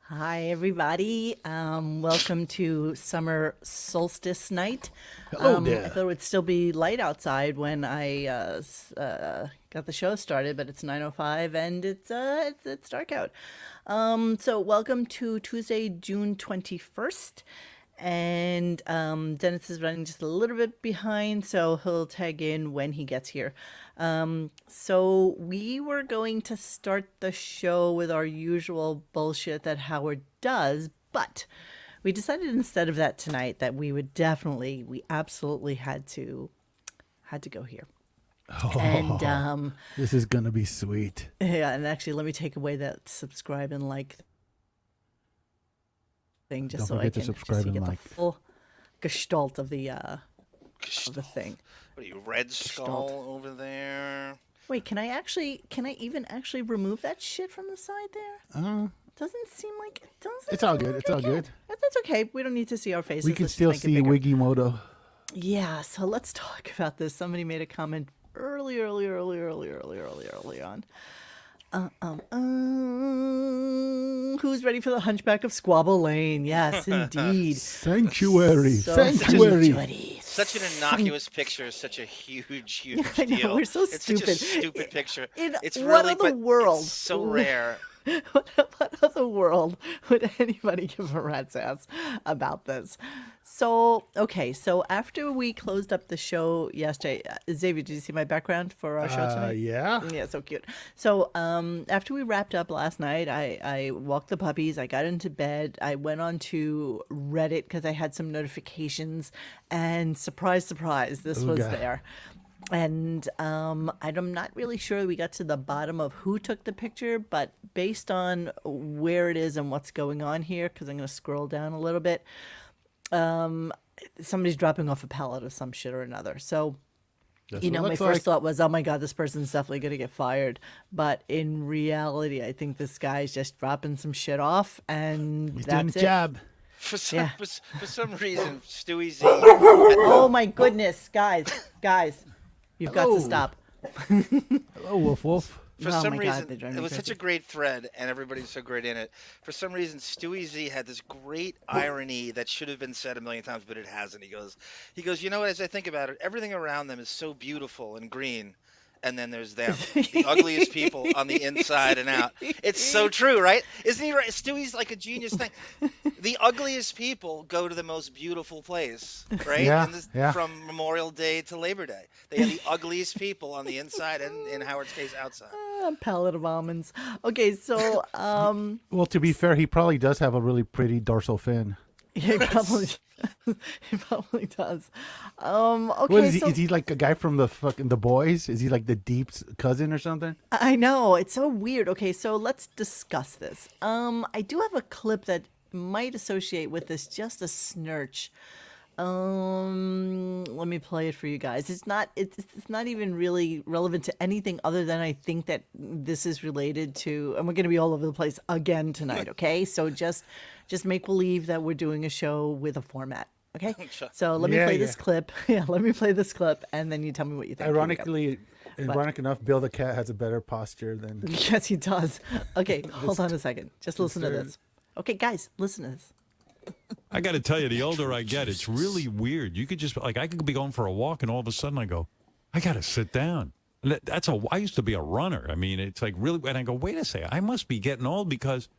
Hi, everybody. Welcome to summer solstice night. Hello I there. thought it would still be light outside when I got the show started, but it's 9:05 and it's dark out. So welcome to Tuesday, June 21st. And Dennis is running just a little bit behind, so he'll tag in when he gets here. So we were going to start the show with our usual bullshit that Howard does, but we decided instead of that tonight that we absolutely had to go here. And This is gonna be sweet. yeah, and actually, let me take away that subscribe and like thing just Don't so I forget to can subscribe just so you and get like. the full gestalt of the thing. What are you, Red Skull Gestalt. over there? Wait, can I even actually remove that shit from the side there? Doesn't seem like it doesn't. It's all seem good. like It's I all can. good. That's okay. We don't need to see our faces. We can Let's just still make it see bigger. Wiggy Moto. Yeah, so let's talk about this. Somebody made a comment early on. Who's ready for the Hunchback of Squabble Lane? Yes, indeed. Sanctuary. So Sanctuary. Such an innocuous picture, such a huge I know, deal. we're so It's stupid. such a stupid picture. In It's what really, other but world? it's so rare. What other world would anybody give a rat's ass about this? So, okay, so after we closed up the show yesterday, Xavier, did you see my background for our show tonight? Yeah. Yeah, so cute. So, after we wrapped up last night, I walked the puppies, I got into bed, I went on to Reddit because I had some notifications, and surprise, surprise, this was Ooga. there. And I'm not really sure we got to the bottom of who took the picture, but based on where it is and what's going on here, because I'm going to scroll down a little bit, somebody's dropping off a pallet of some shit or another. So, That's you what know, it my looks first like. thought was, oh my God, this person's definitely going to get fired. But in reality, I think this guy's just dropping some shit off, and He's doing that's his it. job. For some, Yeah. for some reason, Stewie Z. Oh my goodness, guys, you've got to Hello. stop. Hello, Wolf Wolf. For Oh some my God, reason, they drive it me was such crazy. a great thread, and everybody's so great in it. For some reason, Stewie Z had this great irony that should have been said a million times, but it hasn't. He goes, you know what? As I think about it, everything around them is so beautiful and green, and then there's them, the ugliest people on the inside and out. It's so true, right? Isn't he right? Stewie's like a genius thing. The ugliest people go to the most beautiful place, right? Yeah, And this, yeah. from Memorial Day to Labor Day, they have the ugliest people on the inside, and in Howard's case, outside. A pallet of almonds. Okay, so Well, to be fair, he probably does have a really pretty dorsal fin. he probably he probably does. Okay, What is he? so Is he like a guy from the fucking The Boys? Is he like the Deep's cousin or something? I know it's so weird. Okay, so let's discuss this. I do have a clip that might associate with this just a snurch. Let me play it for you guys. It's not even really relevant to anything other than I think that this is related to, and we're going to be all over the place again tonight. Okay, so just make believe that we're doing a show with a format. Okay, so let me Yeah, play yeah. this clip. Yeah, let me play this clip, and then you tell me what you think. Here we go. Ironic enough, Bill the cat has a better posture than. Yes, he does. Okay, hold on a second. Just listen to Concerned. this. Okay, guys, listen to this. I got to tell you, the older I get, it's really weird. You could just, like, I could be going for a walk, and all of a sudden I go, I got to sit down. And I used to be a runner. I mean, it's like really, and I go, wait a second, I must be getting old because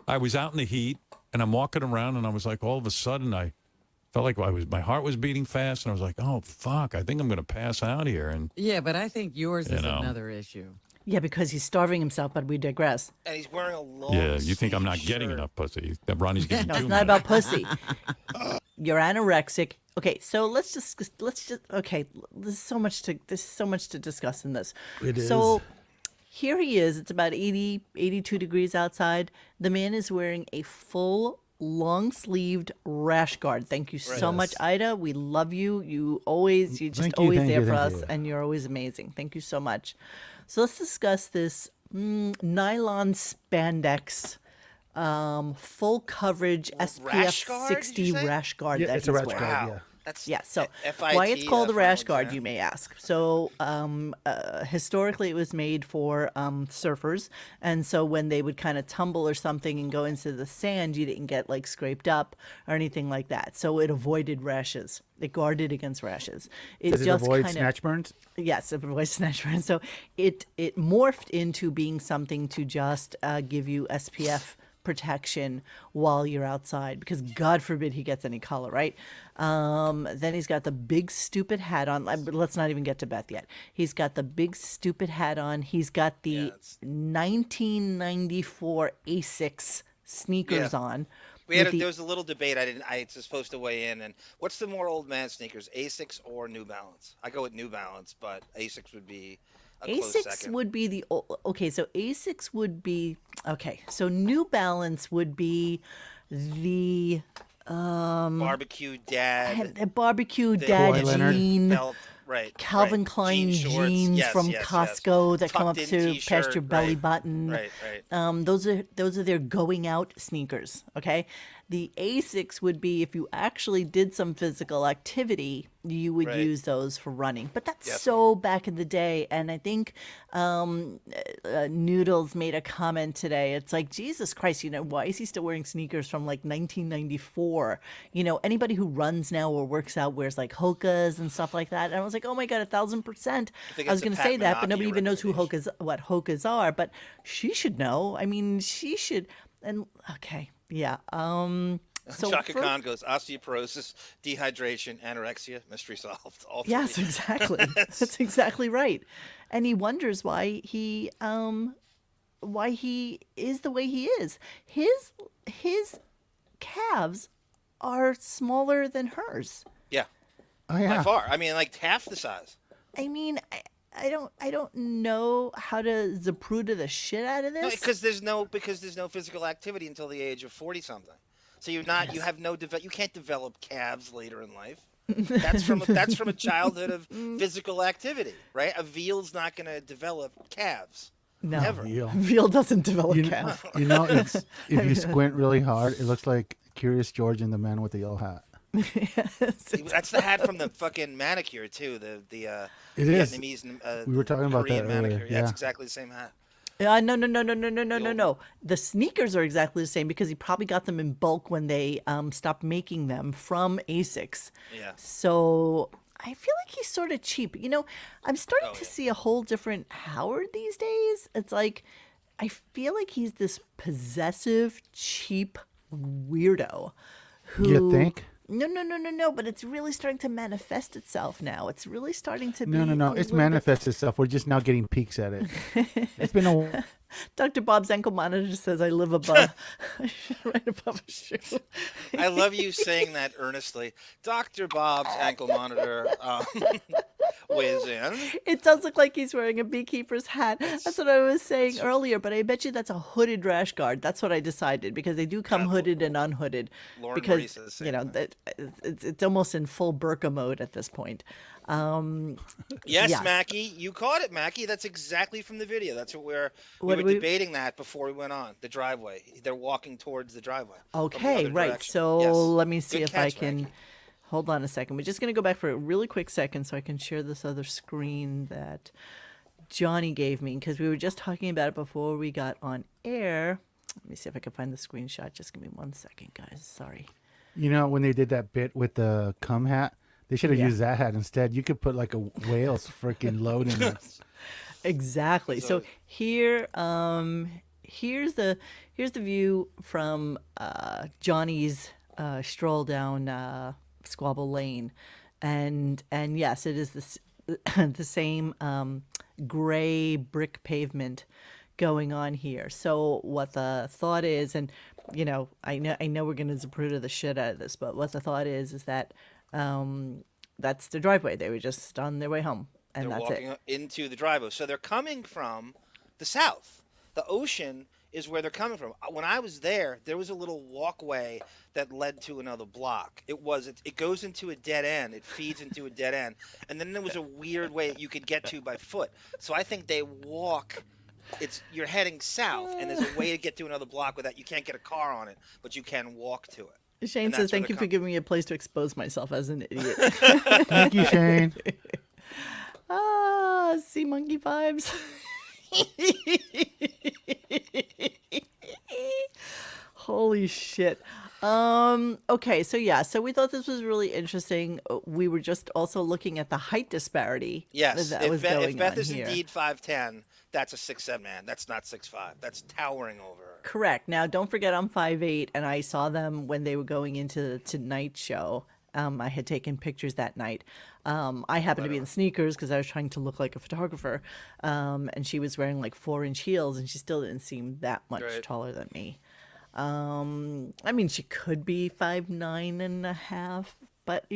I was out in the heat, and I'm walking around, and I was like, all of a sudden I felt like my heart was beating fast, and I was like, oh, fuck, I think I'm going to pass out here. And Yeah, but I think yours is know. another issue. Yeah, because he's starving himself, but we digress. And he's wearing a long yeah, you think I'm not sleeve getting shirt. enough pussy. That Ronnie's getting No, too it's much. not about pussy. You're anorexic. Okay, so let's just okay. There's so much to discuss in this. It So is. here he is. It's about 80, 82 degrees outside. The man is wearing a full long-sleeved rash guard. Thank you so much, Ida. We love you. You're just Thank you, always thank there you, for thank us, you. and you're always amazing. Thank you so much. So let's discuss this nylon spandex, full coverage Rash SPF guard, did 60 you say? rash guard Yeah, that it's a he's rash wearing. guard. Wow. Yeah. That's Yeah, so FIT. why it's called a rash final guard, exam. you may ask. So historically, it was made for surfers, and so when they would kind of tumble or something and go into the sand, you didn't get like scraped up or anything like that. So it avoided rashes. It guarded against rashes. It Does it just avoid kind of snatch burns? yes, it avoids snatch burn. So it morphed into being something to just give you SPF protection while you're outside because God forbid he gets any color, right? Then he's got the big stupid hat on. Let's not even get to Beth yet. He's got the big stupid hat on. He's got the it's 1994 Asics sneakers yeah. on. We had With the there was a little debate. I was supposed to weigh in. And what's the more old man sneakers, Asics or New Balance? I go with New Balance, but Asics would be a close Asics second. would be okay. So Asics would be okay. So New Balance would be the Barbecue Dad, barbecue the dad Kawhi Leonard. jean, belt, right? Calvin right. Klein Jean shorts. jeans Yes, from yes, Costco that come up Tucked in to past t-shirt, your belly right, button. right, right. Those are their going out sneakers. Okay, the Asics would be if you actually did some physical activity, you would Right. use those for running. But that's Yep. so back in the day, and I think Noodles made a comment today. It's like Jesus Christ, why is he still wearing sneakers from like 1994? Anybody who runs now or works out wears like Hokas and stuff like that. And I was like, oh my God, 1,000%. think I was it's a going to Pat say that, but Menachie nobody even knows recommendation. what Hokas are. But she should know. I mean, she should. And okay, yeah. So Chaka for, Khan goes osteoporosis, dehydration, anorexia, mystery solved. All three. yes, exactly. That's exactly right. And he wonders why he is the way he is. His calves are smaller than hers. Yeah, Oh by yeah. far. I mean, like half the size. I mean, I don't know how to Zapruder the shit out of No, this. because there's no physical activity until the age of 40 something. So you have no you can't develop calves later in life. That's from a childhood of physical activity, right? A veal's not going to develop calves. No, Never. Veal. veal doesn't develop You, calf. if you squint really hard, it looks like Curious George and the man with the yellow hat. That's the hat from the fucking manicure too. The It is. Vietnamese. We were talking about that Korean earlier, manicure. yeah. It's exactly the same hat. No. The sneakers are exactly the same because he probably got them in bulk when they stopped making them from Asics. Yeah. So I feel like he's sort of cheap. I'm starting Oh, to yeah. see a whole different Howard these days. It's like I feel like he's this possessive, cheap weirdo who You think? No, but it's really starting to manifest itself now. It's really starting to be No. a It's little bit- manifests itself. We're just now getting peeks at it. It's been a Dr. Bob's ankle monitor says I live above right above a shoe. I love you saying that earnestly. Dr. Bob's ankle monitor weighs in. It does look like he's wearing a beekeeper's hat. That's what I was saying earlier, but I bet you that's a hooded rash guard. That's what I decided because they do come hooded and unhooded. Lauren Because Maurice says the same thing. that it's almost in full burqa mode at this point. Yes, Yes. Mackie, you caught it, Mackie. That's exactly from the video. That's what we What were we- debating that before we went on the driveway. They're walking towards the driveway. from the Okay, other right. direction. So Yes. let me see Good if I catch, can Mackie. hold on a second. We're just going to go back for a really quick second so I can share this other screen that Johnny gave me because we were just talking about it before we got on air. Let me see if I can find the screenshot. Just give me 1 second, guys. Sorry. when they did that bit with the cum hat, they should have Yeah. used that hat instead. You could put like a whale's freaking load in it. Exactly. So here, here's the view from Johnny's stroll down Squabble Lane, and yes, it is this the same gray brick pavement going on here. So what the thought is, and I know we're gonna Zapruder the shit out of this, but what the thought is that that's the driveway. They were just on their way home, and They're that's it. walking into the driveway. So they're coming from the south. The ocean is where they're coming from. When I was there was a little walkway that led to another block. It goes into a dead end. It feeds into a dead end. And then there was a weird way you could get to by foot. So I think they walk. You're heading south, and there's a way to get to another block without you can't get a car on it, but you can walk to it. Shane And says, that's where thank the you for giving me a place to expose myself as an idiot. Thank you, Shane. Sea monkey vibes. Holy shit. Okay, so we thought this was really interesting. We were just also looking at the height disparity Yes, that if, was Beth, going if Beth on is here. indeed 5'10", that's a 6'7" man. That's not 6'5". That's towering over her. Correct. Now, don't forget I'm 5'8", and I saw them when they were going into the Tonight Show. I had taken pictures that night. I happened to be in sneakers because I was trying to look like a photographer. And she was wearing like 4-inch heels, and she still didn't seem that much Right. taller than me. I mean, she could be 5'9.5", but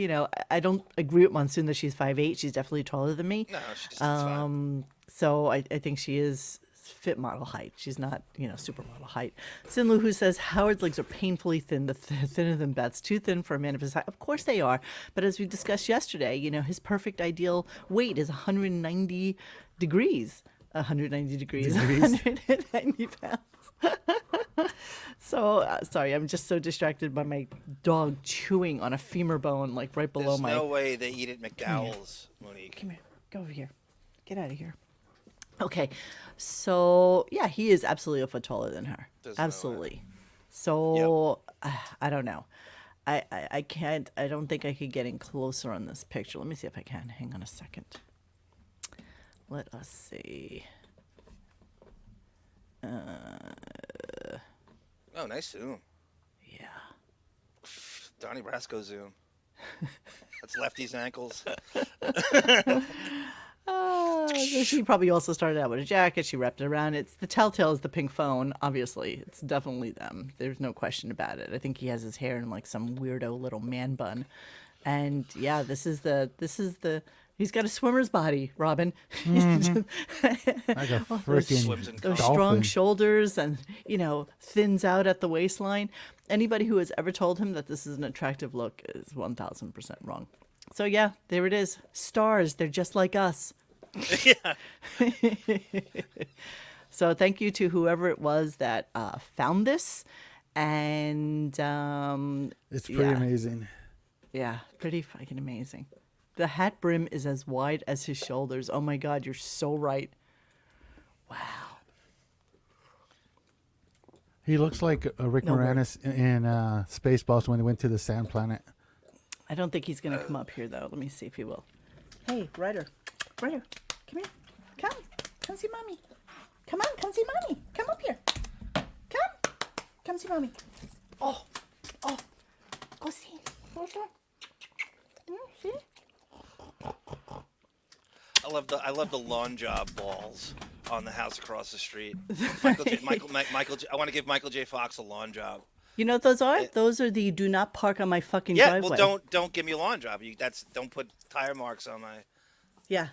I don't agree with Monsoon that she's 5'8". She's definitely taller than me. No, she just it's fine. So I think she is fit model height. She's not, supermodel height. Sinlu, who says Howard's legs are painfully thin, thinner than Beth's, too thin for a man of his height. Of course they are. But as we discussed yesterday, his perfect ideal weight is 190 degrees. 190 degrees. 190 pounds. So, sorry, I'm just so distracted by my dog chewing on a femur bone, like right below There's my... no way they eat at McDowell's, Monique. Come here. Go over here. Get out of here. Okay. So, yeah, he is absolutely a foot taller than her. There's no way. Absolutely. So, I don't know. I can't, I don't think I could get in closer on this picture. Let me see if I can. Hang on a second. Let us see. Oh, nice zoom. Yeah. Donnie Brasco zoom. That's Lefty's ankles. So she probably also started out with a jacket. She wrapped it around. It's the telltale is the pink phone. Obviously, it's definitely them. There's no question about it. I think he has his hair in like some weirdo little man bun, and yeah, this is the. He's got a swimmer's body, Robin. Like a freaking Those dolphin. strong shoulders and, thins out at the waistline. Anybody who has ever told him that this is an attractive look is 1,000% wrong. So, yeah, there it is. Stars, they're just like us. Yeah. So thank you to whoever it was that found this. And It's pretty amazing. yeah, pretty fucking amazing. The hat brim is as wide as his shoulders. Oh my God, you're so right. Wow. He looks like Rick No way. Moranis in Spaceballs when he went to the sand planet. I don't think he's going to come up here, though. Let me see if he will. Hey, Ryder. Ryder, come here. Come. Come see Mommy. Come on, come see Mommy. Come up here. Come. Come see Mommy. Oh. Go see. Go see. See? I love the lawn job balls on the house across the street. I want to give Michael J. Fox a lawn job. You know what those are? Those are the do not park on my fucking Yeah, driveway. well, don't give me a lawn job. Don't put tire marks on my. Yeah.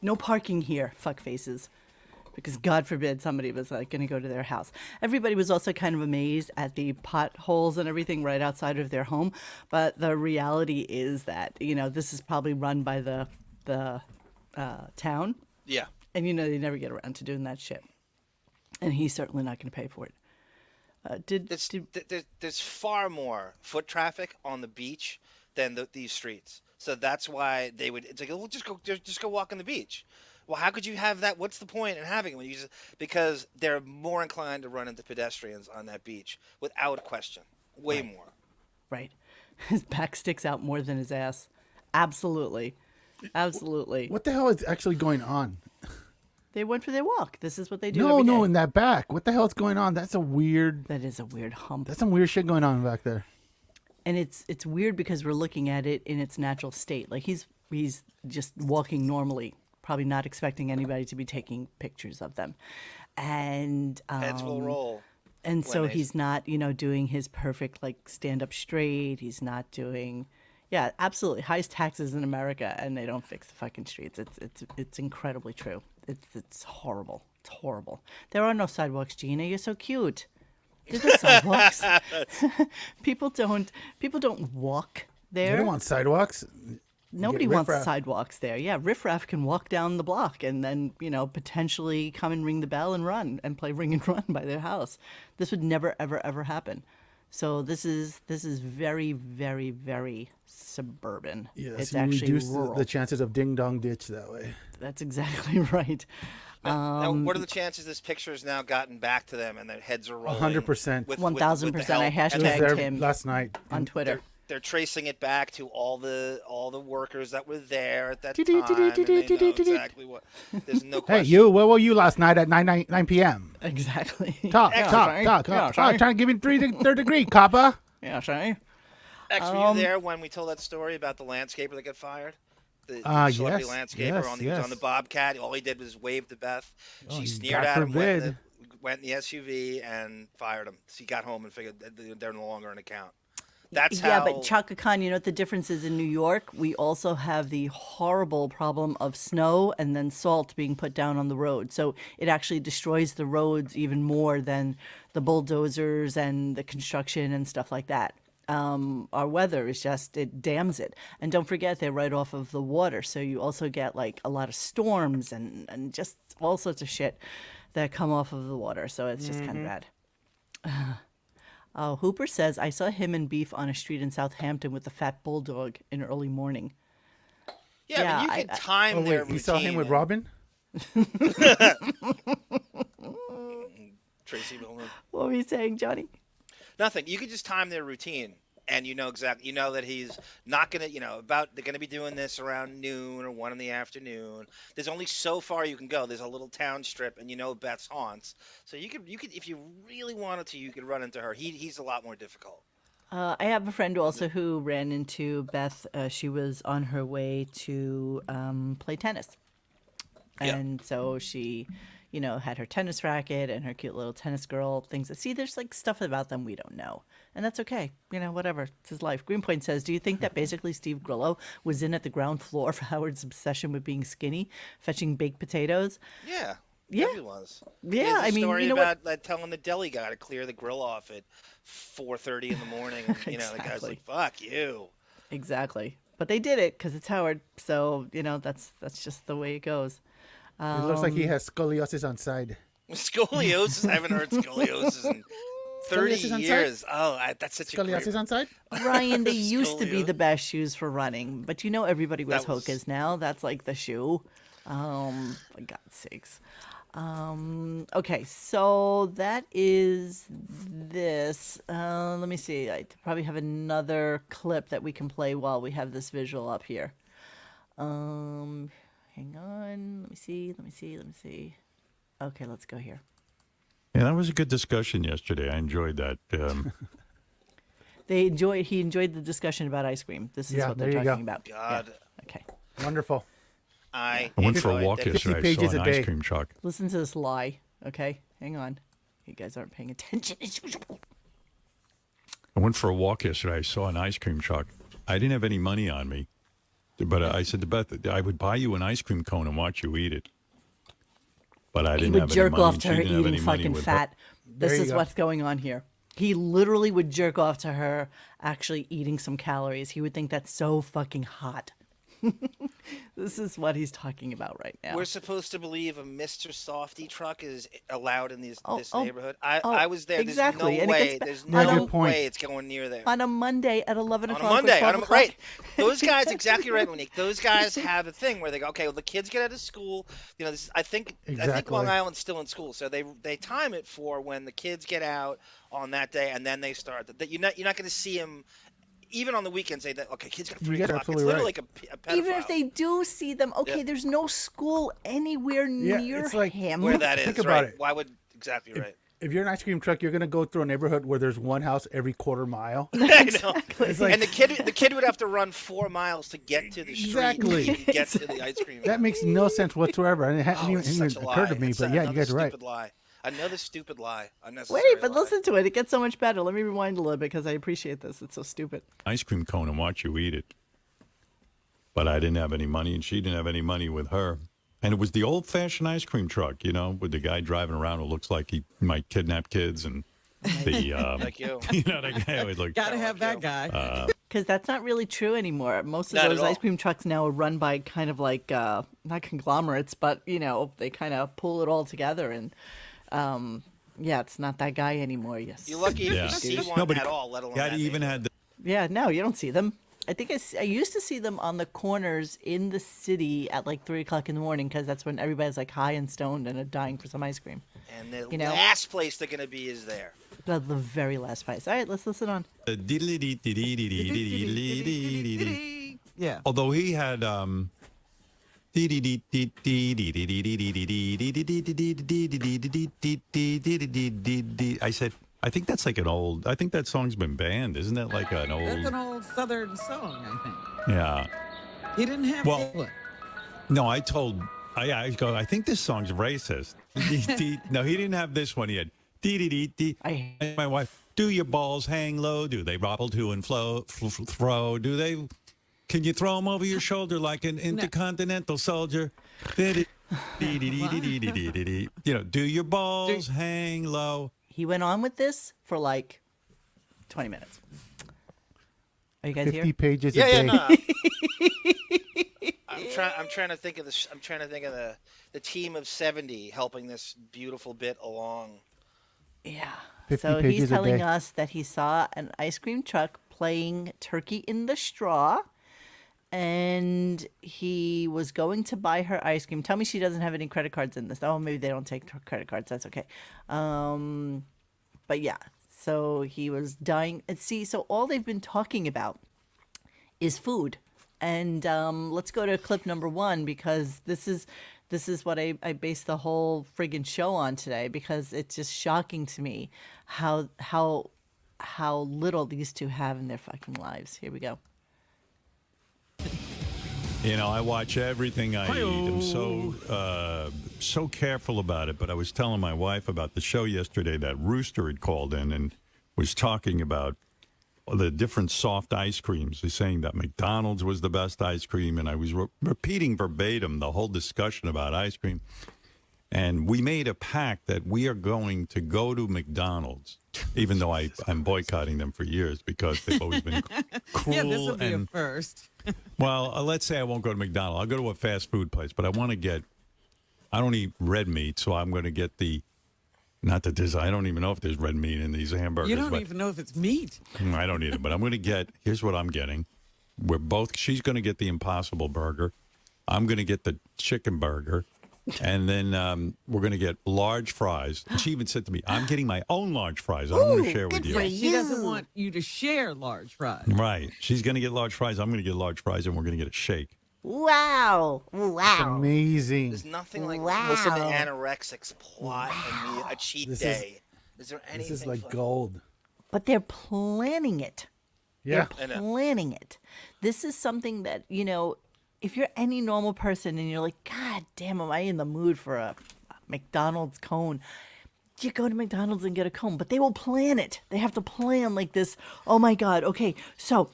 No parking here, fuck faces. Because God forbid somebody was like going to go to their house. Everybody was also kind of amazed at the potholes and everything right outside of their home. But the reality is that, this is probably run by the town. Yeah. And, they never get around to doing that shit. And he's certainly not going to pay for it. There's far more foot traffic on the beach than these streets. So that's why they would. It's like, well, just go walk on the beach. Well, how could you have that? What's the point in having it? Because they're more inclined to run into pedestrians on that beach, without question. Way more. Right. His back sticks out more than his ass. Absolutely. Absolutely. What the hell is actually going on? They went for their walk. This is what they do No, every day. in that back. What the hell is going on? That's a weird. That is a weird hump. That's some weird shit going on back there. And it's weird because we're looking at it in its natural state. Like he's just walking normally, probably not expecting anybody to be taking pictures of them. And Heads will roll. And so he's not, doing his perfect like stand up straight. He's not doing absolutely highest taxes in America, and they don't fix the fucking streets. It's incredibly true. It's horrible. It's horrible. There are no sidewalks, Gina. You're so cute. There's no sidewalks. People don't walk there. They don't want sidewalks. Nobody Get wants riffraff. sidewalks there. Yeah, riffraff can walk down the block and then, potentially come and ring the bell and run and play Ring and Run by their house. This would never, ever, ever happen. So this is very, very, very suburban. Yes, It's you actually reduce rural. the chances of ding dong ditch that way. That's exactly right. Now, what are the chances this picture has now gotten back to them and their heads are rolling? 100%. 1000%. I It was hashtagged there him last night. on Twitter. They're tracing it back to all the workers that were there at that time, and they know exactly what. There's no Hey, question. you, where were you last night at 9 p.m.? Exactly. Talk. Yeah, Oh, sorry. trying to give you third degree, copper. Yeah, sorry. X, were you there when we told that story about the landscaper that got fired? The celebrity yes, landscaper he was on the Bobcat. All he did was wave to Beth. She sneered at him, went in the SUV, and fired him. So he got home and figured that they're no longer an account. That's Yeah, how. but Chaka Khan, you know what the difference is in New York? We also have the horrible problem of snow and then salt being put down on the road. So it actually destroys the roads even more than the bulldozers and the construction and stuff like that. Our weather is just, it dams it. And don't forget, they're right off of the water. So you also get like a lot of storms and just all sorts of shit that come off of the water. So it's just kind of bad. Hooper says, I saw him and Beef on a street in Southampton with a fat bulldog in early morning. Yeah, but you can time their routine. You saw him with Robin? Tracy Millman. What were you saying, Johnny? Nothing. You can just time their routine, and you know exactly. You know that he's not gonna. They're gonna be doing this around noon or 1 in the afternoon. There's only so far you can go. There's a little town strip, and Beth's haunts. So you could, if you really wanted to, you could run into her. He's a lot more difficult. I have a friend also who ran into Beth. She was on her way to play tennis. And so she, had her tennis racket and her cute little tennis girl things. See, there's like stuff about them we don't know. And that's okay. Whatever. It's his life. Greenpoint says, do you think that basically Steve Grillo was in at the ground floor for Howard's obsession with being skinny, fetching baked potatoes? Yeah. Yeah. He was. Yeah, I mean, story about like, telling the deli guy to clear the grill off at 4:30 in the morning. And, the guy's like, "Fuck you." Exactly. But they did it because it's Howard. So that's just the way it goes. It looks like he has scoliosis on side. Scoliosis? I haven't heard scoliosis in 30 years. Oh, that's such scoliosis on side. Ryan, they used to be the best shoes for running, but everybody wears Hokas now. That's like the shoe. For God's sakes. Okay, so that is this. Let me see. I probably have another clip that we can play while we have this visual up here. Hang on. Let me see. Okay, let's go here. Yeah, that was a good discussion yesterday. I enjoyed that. He enjoyed the discussion about ice cream. This is what they're talking about. God. Yeah. Okay. Wonderful. I went for a walk yesterday. I saw an ice cream truck. Listen to this lie. Okay, hang on. You guys aren't paying attention as usual. I went for a walk yesterday. I saw an ice cream truck. I didn't have any money on me, but I said to Beth, I would buy you an ice cream cone and watch you eat it. But I didn't have any money. He would jerk off to her She didn't have eating any money fucking with fat. There This you is go. what's going on here. He literally would jerk off to her actually eating some calories. He would think that's so fucking hot. This is what he's talking about right now. We're supposed to believe a Mr. Softy truck is allowed in this Oh, neighborhood. I was there. exactly. There's And no it way. gets There's back- no Good point. way it's going near there. On a Monday at 11 On o'clock. a Monday, or 12 o'clock. right? Those guys, exactly right, Monique. Those guys have a thing where they go, okay, well, the kids get out of school. I think Exactly. Long Island's still in school, so they time it for when the kids get out on that day, and then they start. That you're not going to see them. Even on the weekends, say that, okay, kids got 3 You're o'clock. It's absolutely literally right. like a pedophile. Even if they do see them, okay, there's no school anywhere near it's like him. Where that Think is, about right? it. Why would, exactly right. If you're an ice cream truck, you're going to go through a neighborhood where there's one house every quarter mile. I know. It's like, And the kid would have to run 4 miles to get to the street. Exactly. To get to the ice cream. that makes no sense whatsoever. And it hadn't It's even such a occurred lie. to me, It's but yeah, you another guys are right. stupid lie. Another stupid lie. Unnecessary Wait, but lie. listen to it. It gets so much better. Let me rewind a little bit because I appreciate this. It's so stupid. ice cream cone and watch you eat it. But I didn't have any money, and she didn't have any money with her. And it was the old-fashioned ice cream truck, with the guy driving around who looks like he might kidnap kids, and the Like you. the guy would look. Gotta have that guy. Because that's not really true anymore. Most of Not at those all. ice cream trucks now are run by kind of like, not conglomerates, but, they kind of pull it all together and Yeah, it's not that guy anymore. Yes. You're lucky if Yeah. you see one No, but at all, let alone Yeah, that he even big. had the Yeah, no, you don't see them. I think I used to see them on the corners in the city at like 3 o'clock in the morning because that's when everybody's like high and stoned and are dying for some ice cream. And the You know? last place they're going to be is there. The very last price. All right, let's listen on. Yeah. Although he had I said, I think that's like an old. I think that song's been banned. Isn't that like an That's an old? old Southern song, I think. Yeah. He didn't have Well- what? No, I told. I go. I think this song's racist. No, he didn't have this one. He had I And my wife. Do your balls hang low? Do they wobble to and throw? Do they? Can you throw them over your shoulder like an intercontinental soldier? You know, do your balls hang low? he went on with this for like 20 minutes. Are you guys 50 here? pages Yeah, a yeah, day. no. I'm trying to think of this. I'm trying to think of the team of 70 helping this beautiful bit along. Yeah. 50 So he's pages a telling day. us that he saw an ice cream truck playing Turkey in the Straw, and he was going to buy her ice cream. Tell me she doesn't have any credit cards in this. Oh, maybe they don't take credit cards. That's okay. But yeah, so he was dying. And see, so all they've been talking about is food. And let's go to clip number 1 because this is what I based the whole friggin' show on today because it's just shocking to me how little these two have in their fucking lives. Here we go. You know, I watch everything I eat. I'm so careful about it. But I was telling my wife about the show yesterday that Rooster had called in and was talking about the different soft ice creams. He's saying that McDonald's was the best ice cream, and I was repeating verbatim the whole discussion about ice cream. And we made a pact that we are going to go to McDonald's, even though I'm boycotting them for years because they've always been cruel. Yeah, this will be a and first. well, let's say I won't go to McDonald's. I'll go to a fast food place, but I want to get. I don't eat red meat, so I'm going to get the. Not that there's. I don't even know if there's red meat in these hamburgers. You don't but, even know if it's meat. I don't eat it, but I'm going to get. Here's what I'm getting. We're both. She's going to get the Impossible Burger. I'm going to get the chicken burger, and then we're going to get large fries. And she even said to me, "I'm getting my own large fries. I don't want to share with you." She doesn't want you to share large fries. Right. She's going to get large fries. I'm going to get large fries, and we're going to get a shake. Wow! Wow! Amazing. There's nothing like Wow. listen to anorexics plot a cheat This is- day. Is there anything? This is like fun? gold. But they're planning it. Yeah. I know. Planning it. This is something that, you know, if you're any normal person and you're like, God damn, am I in the mood for a McDonald's cone? You go to McDonald's and get a cone, but they will plan it. They have to plan like this. Oh my God. Okay. So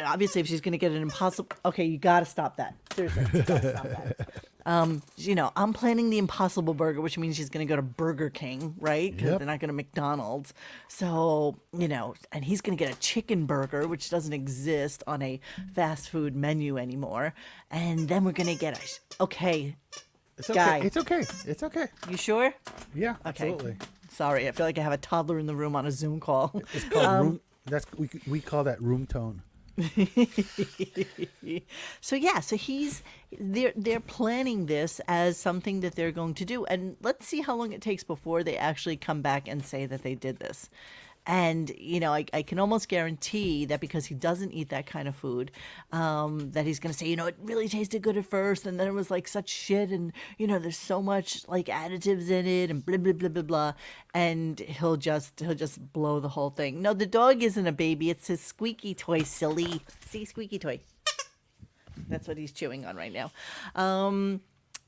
obviously if she's going to get an impossible, okay, you got to stop that. Seriously. You gotta stop that. You know, I'm planning the Impossible Burger, which means she's going to go to Burger King, right? Because Yep. they're not going to McDonald's. So, you know, and he's going to get a chicken burger, which doesn't exist on a fast food menu anymore. And then we're going to get a, okay, It's okay. Guy. It's okay. It's okay. you sure? Yeah, Okay. absolutely. Sorry, I feel like I have a toddler in the room on a Zoom call. It's called room. That's we call that room tone. So yeah, so they're planning this as something that they're going to do, and let's see how long it takes before they actually come back and say that they did this. And you know, I can almost guarantee that because he doesn't eat that kind of food, that he's gonna say, you know, it really tasted good at first, and then it was like such shit, and you know, there's so much like additives in it, and blah blah blah blah blah, and he'll just blow the whole thing. No, the dog isn't a baby; it's his squeaky toy, silly. See, squeaky toy. That's what he's chewing on right now.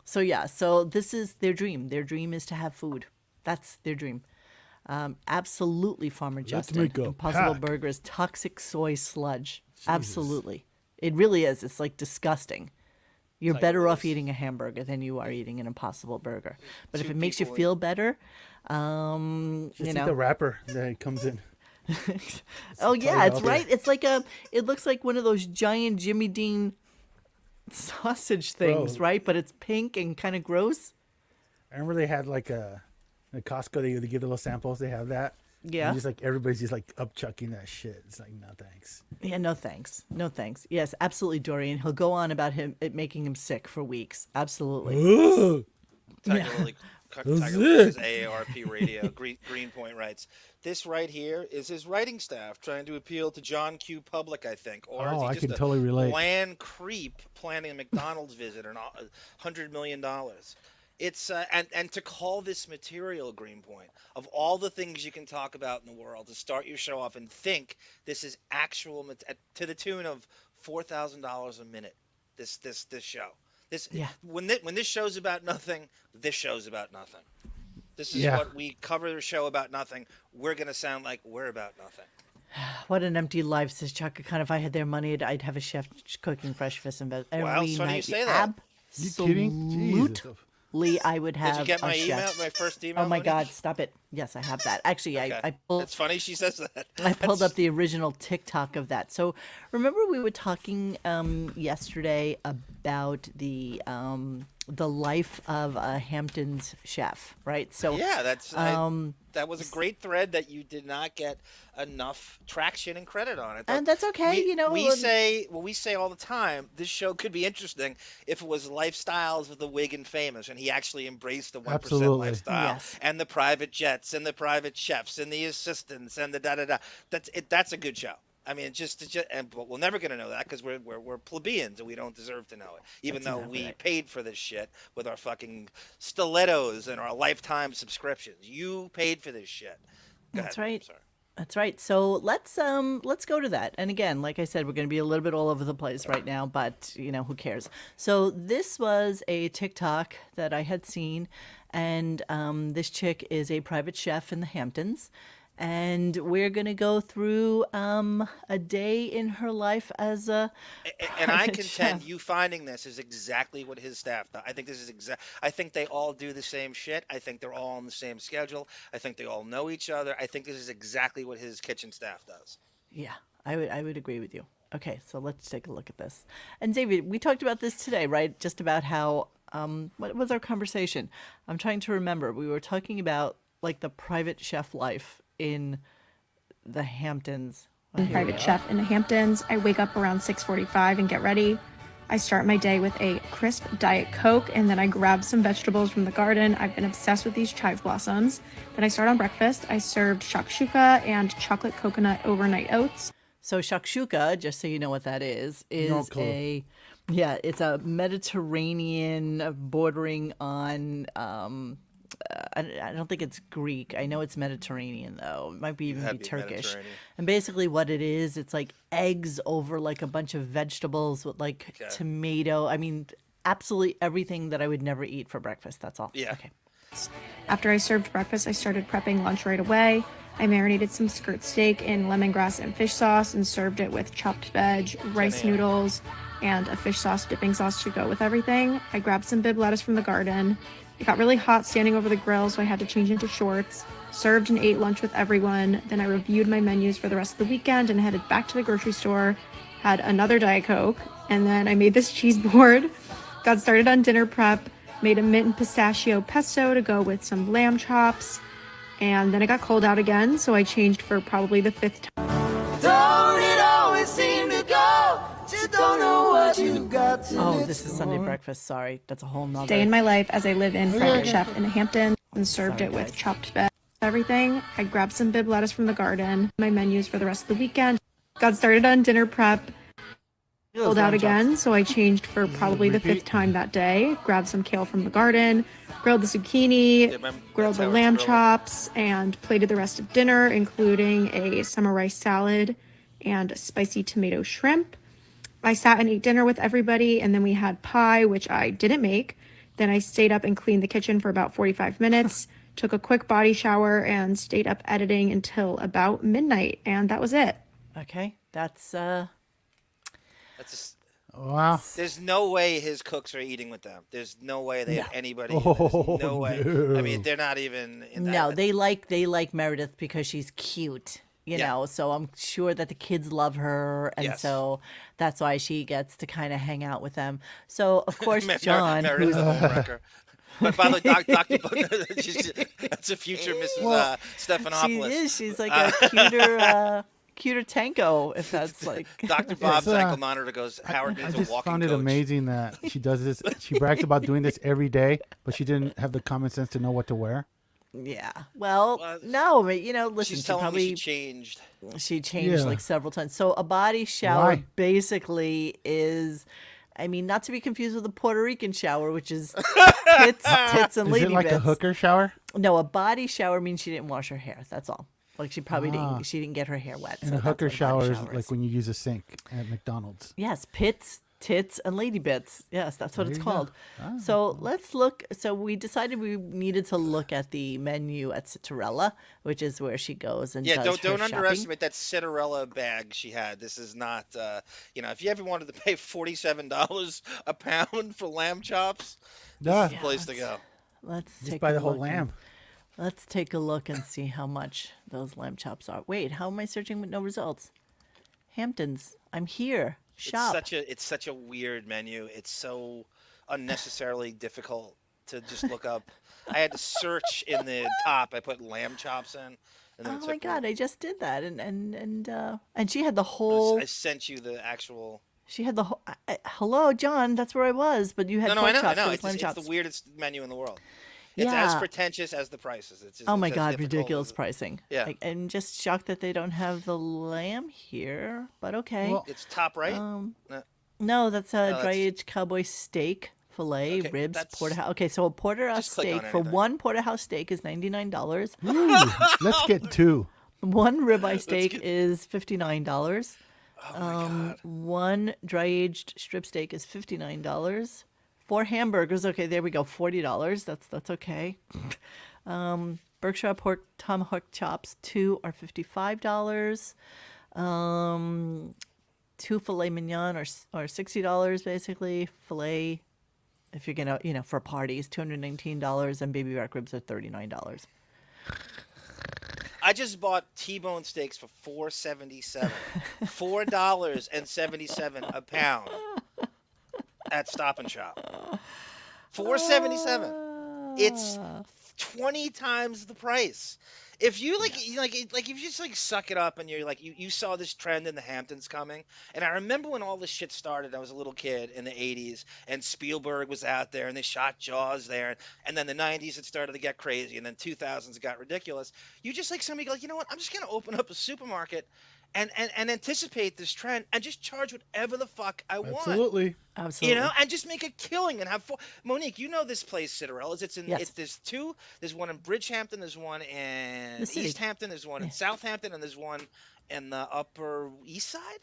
So yeah, so this is their dream. Their dream is to have food. That's their dream. Absolutely, Farmer Justin. make a Impossible pact. Burger is toxic soy sludge. Absolutely. It really is. It's like disgusting. You're better off eating a hamburger than you are eating an Impossible Burger. But if Two it makes you people feel better, Just you eat the know. wrapper that comes in. Oh yeah, it it's out there. right. It's like it looks like one of those giant Jimmy Dean sausage things, Bro. right? But it's pink and kind of gross. I remember they had like a At Costco, they give the little samples. They have that. Yeah. And just like everybody's just like upchucking that shit. It's like, no thanks. Yeah, no thanks. No thanks. Yes, absolutely, Dorian. He'll go on about it making him sick for weeks. Absolutely. Ugh. Tiger Lily, That's Tiger Lily's it. AARP Radio. Greenpoint writes, this right here is his writing staff trying to appeal to John Q. Public, I think. Or is Oh, he I just can a totally relate. bland creep planning a McDonald's visit and $100 million? It's and to call this material, Greenpoint, of all the things you can talk about in the world, to start your show off and think this is actual to the tune of $4,000 a minute. This show. Yeah. When this show's about nothing, this show's about nothing. This is Yeah. what we cover the show about nothing. We're gonna sound like we're about nothing. What an empty life, says Chuck. Kind of, if I had their money, I'd have a chef cooking fresh fish and vegetables every Wow, it's funny you night. say that. You kidding? Jesus. Absolutely, I would have Did you get my a email? chef. My first email? Oh my Monique? God! Stop it. Yes, I have that. Actually, Okay. I pulled. It's funny she says that. I pulled up the original TikTok of that. So remember we were talking yesterday about the life of a Hamptons chef, right? So Yeah, that was a great thread that you did not get enough traction and credit on it. and that's okay, We say all the time, this show could be interesting if it was lifestyles of the Wig and Famous, and he actually embraced the 1% Absolutely. lifestyle, Yes. and the private jets, and the private chefs, and the assistants, and the da-da-da. That's a good show. I mean, but we're never gonna know that because we're plebeians and we don't deserve to know it. Even That's though exactly we right. paid for this shit with our fucking stilettos and our lifetime subscriptions. You paid for this shit. Go That's ahead. right. Sorry. That's right. So let's go to that. And again, like I said, we're going to be a little bit all over the place right now, but who cares? So this was a TikTok that I had seen, and this chick is a private chef in the Hamptons, and we're going to go through a day in her life as a And I private contend chef. you finding this is exactly what his staff does. I think this is I think they all do the same shit. I think they're all on the same schedule. I think they all know each other. I think this is exactly what his kitchen staff does. Yeah, I would agree with you. Okay, so let's take a look at this. And David, we talked about this today, right? Just about how what was our conversation? I'm trying to remember. We were talking about like the private chef life in the Hamptons. Oh, here we Private are. chef in the Hamptons. I wake up around 6:45 and get ready. I start my day with a crisp Diet Coke, and then I grab some vegetables from the garden. I've been obsessed with these chive blossoms. Then I start on breakfast. I served shakshuka and chocolate coconut overnight oats. So shakshuka, just so you know what that is No clue. it's a Mediterranean bordering on I don't think it's Greek. I know it's Mediterranean though. It might be even had be to be Turkish. Mediterranean. And basically what it is, it's like eggs over like a bunch of vegetables with like Okay. tomato. I mean, absolutely everything that I would never eat for breakfast. That's all. Yeah. Okay. After I served breakfast, I started prepping lunch right away. I marinated some skirt steak in lemongrass and fish sauce and served it with chopped veg, rice Yummy. noodles, and a fish sauce dipping sauce to go with everything. I grabbed some bib lettuce from the garden. It got really hot standing over the grill, so I had to change into shorts. Served and ate lunch with everyone. Then I reviewed my menus for the rest of the weekend and headed back to the grocery store. Had another Diet Coke, and then I made this cheese board. Got started on dinner prep. Made a mint and pistachio pesto to go with some lamb chops. And then it got cold out again, so I changed for probably the 5th time. Don't it always seem to go? Just don't know what you got to Oh, live this is Sunday breakfast. Sorry. That's a whole nother. Day in my life as I live in private chef in Hamptons and served Sorry, it with guys. chopped veg. Everything. I grabbed some bib lettuce from the garden. My menus for the rest of the weekend. Got started on dinner prep. Those Pulled lamb out chops. again, so I changed for probably the 5th time that day. Grabbed some kale from the garden, grilled the zucchini, remember- grilled that's the how it's lamb grilled. chops, and plated the rest of dinner, including a summer rice salad and spicy tomato shrimp. I sat and ate dinner with everybody, and then we had pie, which I didn't make. Then I stayed up and cleaned the kitchen for about 45 minutes, took a quick body shower, and stayed up editing until about midnight, and that was it. Okay. That's Wow. There's no way his cooks are eating with them. There's no way they have anybody. Oh, There's no way. I mean, they're not even in that. no, they like Meredith because she's cute, you Yeah. know. So I'm sure that the kids love her, and Yes. so that's why she gets to kind of hang out with them. So of course, Meredith John, Meredith who's Holbrook. But by the way, Dr. That's a future Mrs. Well, She Stephanopoulos. is. She's like a cuter tanko, if that's like. Dr. Bob's It's, ankle monitor goes, Howard I needs a just walking found it coach. amazing that she does this. She brags about doing this every day, but she didn't have the common sense to know what to wear. Yeah. Well, Well, no, but listen, She's she telling me probably she changed. she changed Yeah. like several times. So a body shower Why? basically is, I mean, not to be confused with a Puerto Rican shower, which is tits and Is lady it like bits. a hooker shower? No, a body shower means she didn't wash her hair. That's all. Like she probably didn't. She didn't get her hair wet. And so a hooker that's what a body shower is shower like when you use a sink at McDonald's. Yes, pits, tits, and lady bits. Yes, that's what There it's you go. called. So let's look. So we decided we needed to look at the menu at Citarella, which is where she goes and Yeah, does don't her shopping. underestimate that Cinderella bag she had. This is not, if you ever wanted to pay $47 a pound for lamb chops, Duh. this is the place to go. Let's Just take buy a the whole look and- lamb. Let's take a look and see how much those lamb chops are. Wait, how am I searching with no results? Hamptons. I'm here. Shop. It's such a weird menu. It's so unnecessarily difficult to just look up. I had to search in the top. I put lamb chops in. And then it Oh my took me- God! I just did that, and she had the whole. I sent you the actual. She had the whole. Hello, John. That's where I was, but you had No, I pork know. chops. It was It's, lamb it's chops. the weirdest menu in the world. It's as Yeah. pretentious as the prices. It's just, Oh my it's as God! difficult Ridiculous as- pricing. Yeah. Like, I'm just shocked that they don't have the lamb here. But okay. Well, It's top right. No, that's a that's- dry aged cowboy steak, fillet, Okay, ribs, that's- porterhouse. Okay, so a porterhouse Just click on steak for anything. one porterhouse steak is $99. Ooh, let's get two. One ribeye steak is $59. Oh my God. One dry aged strip steak is $59. 4 hamburgers, okay, there we go, $40. That's okay. Berkshire pork tomahawk chops, 2 are $55. 2 filet mignon are $60 basically. Filet, if you're gonna, for parties, $219, and baby back ribs are $39. I just bought T-bone steaks for $4.77. $4.77 a pound at Stop and Shop. $4.77. It's 20 times the price. If you if you just suck it up and you're like you saw this trend in the Hamptons coming, and I remember when all this shit started. I was a little kid in the '80s, and Spielberg was out there, and they shot Jaws there, and then the '90s it started to get crazy, and then 2000s it got ridiculous. You just somebody go, you know what? I'm just gonna open up a supermarket, and anticipate this trend, and just charge whatever the fuck I want. Absolutely. Absolutely. And just make a killing and have fun. Monique, you know this place, Cinderella's. It's in. Yes. It's there's two. There's one in Bridgehampton. There's one in The city. East Hampton. There's one in Southampton, and there's one in the Upper East Side.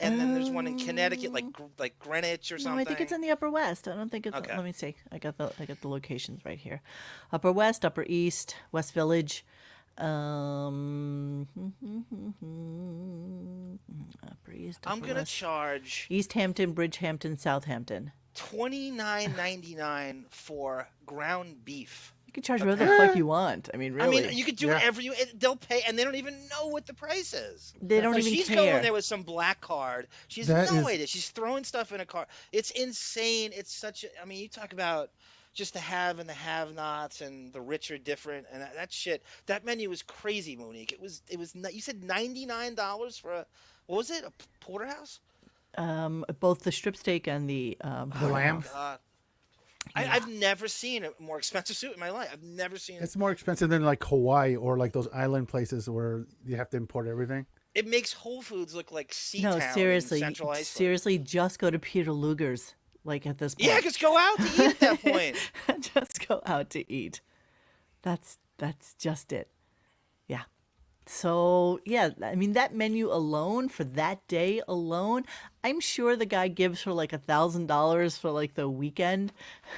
And then there's one in Connecticut, like Greenwich or No, something. I think it's in the Upper West. I don't think it's. Okay. Let me see. I got the locations right here. Upper West, Upper East, West Village. Upper East. I'm Upper gonna West. charge East Hampton, Bridgehampton, Southampton. $29.99 for ground beef. You can charge whatever the fuck you want. I mean, really. I mean, you could do whatever they'll pay, and they don't even know what the price is. They don't So even she's care. going there with some black card. She has That no is- idea. She's throwing stuff in a car. It's insane. It's such a. I mean, you talk about just the have and the have-nots, and the rich are different, and that shit. That menu was crazy, Monique. It was. You said $99 for a. What was it? A porterhouse? Both the strip steak and the lamb? God. I've never seen a more expensive suit in my life. I've never seen it. It's more expensive than like Hawaii or like those island places where you have to import everything. It makes Whole Foods look like Sea No, Town seriously. in Central Iceland. Seriously, just go to Peter Luger's. Like at this point. Yeah, just go out to eat at that point. Just go out to eat. That's just it. Yeah. So yeah, I mean that menu alone for that day alone, I'm sure the guy gives her like $1,000 for like the weekend.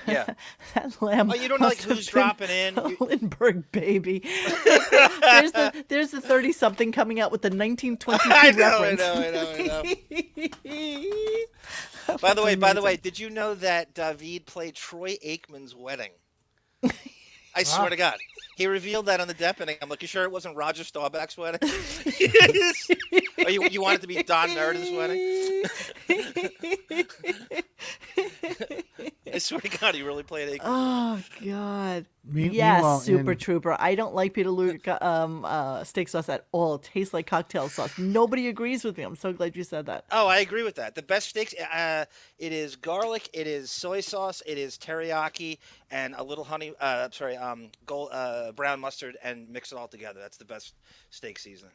Yeah. That lamb. Oh, you don't know like must have who's been dropping in. a Lindbergh baby. there's the 30-something coming out with the 1922 I know. By the way, did you know that David played Troy Aikman's wedding? I swear to God. He revealed that on the Deppening. I'm like, you sure it wasn't Roger Staubach's wedding? Oh, you want it to be Don Meredith's wedding? I swear to God, he really played Aikman. Oh God. Meanwhile, Yes, Super in- Trooper. I don't like Peter Luke steak sauce at all. It tastes like cocktail sauce. Nobody agrees with me. I'm so glad you said that. Oh, I agree with that. The best steaks, it is garlic, it is soy sauce, it is teriyaki, and a little honey. Gold, brown mustard, and mix it all together. That's the best steak seasoning.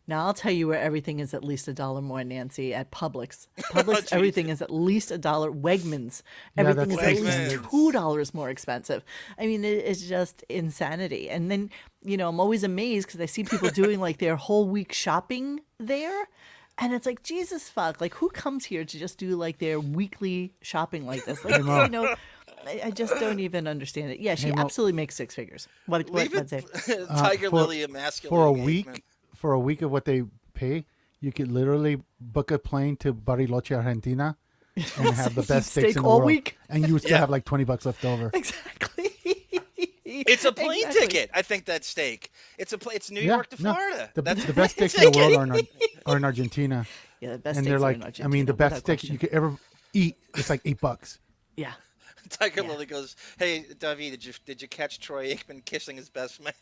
Now I'll tell you where everything is at least $1 more, Nancy. At Publix, Publix, geez. everything is at least $1. Wegmans, Yeah, everything is that's at least Wegmans. $2 more expensive. I mean, it's just insanity. And then I'm always amazed because I see people doing like their whole week shopping there, and it's like Jesus fuck. Like who comes here to just do like their weekly shopping like this? Like I just don't even understand it. Yeah, she Mo. absolutely makes six figures. What Leave what'd it, say? Tiger for- Lily emasculating for a Aikman. week. For a week of what they pay, you could literally book a plane to Bariloche, Argentina, and have the best steaks steak in the all world. week. And you would still Yeah. have like $20 left over. Exactly. It's a plane Exactly. ticket. I think that steak. It's New Yeah, York to no, Florida. The That's best plane steaks in the ticket. world are in Argentina, Yeah, the best and steaks they're are like, in I Argentina, mean, the best without steak question. you could ever eat. It's like $8. Yeah. Tiger Yeah. Lily goes, "Hey, David, did you catch Troy Aikman kissing his best man?"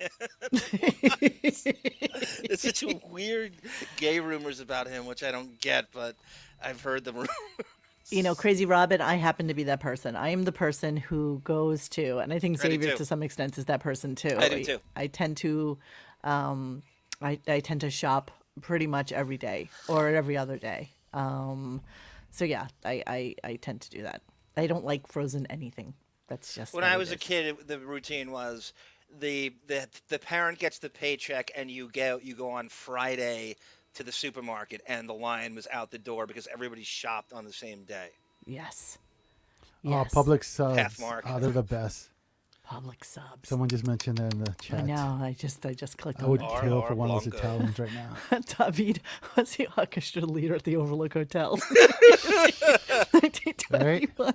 It's such a weird gay rumors about him, which I don't get, but I've heard them. Crazy Robin, I happen to be that person. I am the person who goes to, and I think I do Xavier too. to some extent is that person too. I do too. I tend to, I tend to shop pretty much every day or every other day. So yeah, I tend to do that. I don't like frozen anything. That's just When what I it was a is. kid, the routine was the parent gets the paycheck and you go on Friday to the supermarket and the line was out the door because everybody shopped on the same day. Yes. Oh, Yes. Public subs. Half mark. Oh, they're the best. Public subs. Someone just mentioned that in the chat. I know. I just clicked I on would that. kill for R. one of those Blanco. Italians right now. David was the orchestra leader at the Overlook Hotel. Right? 1921.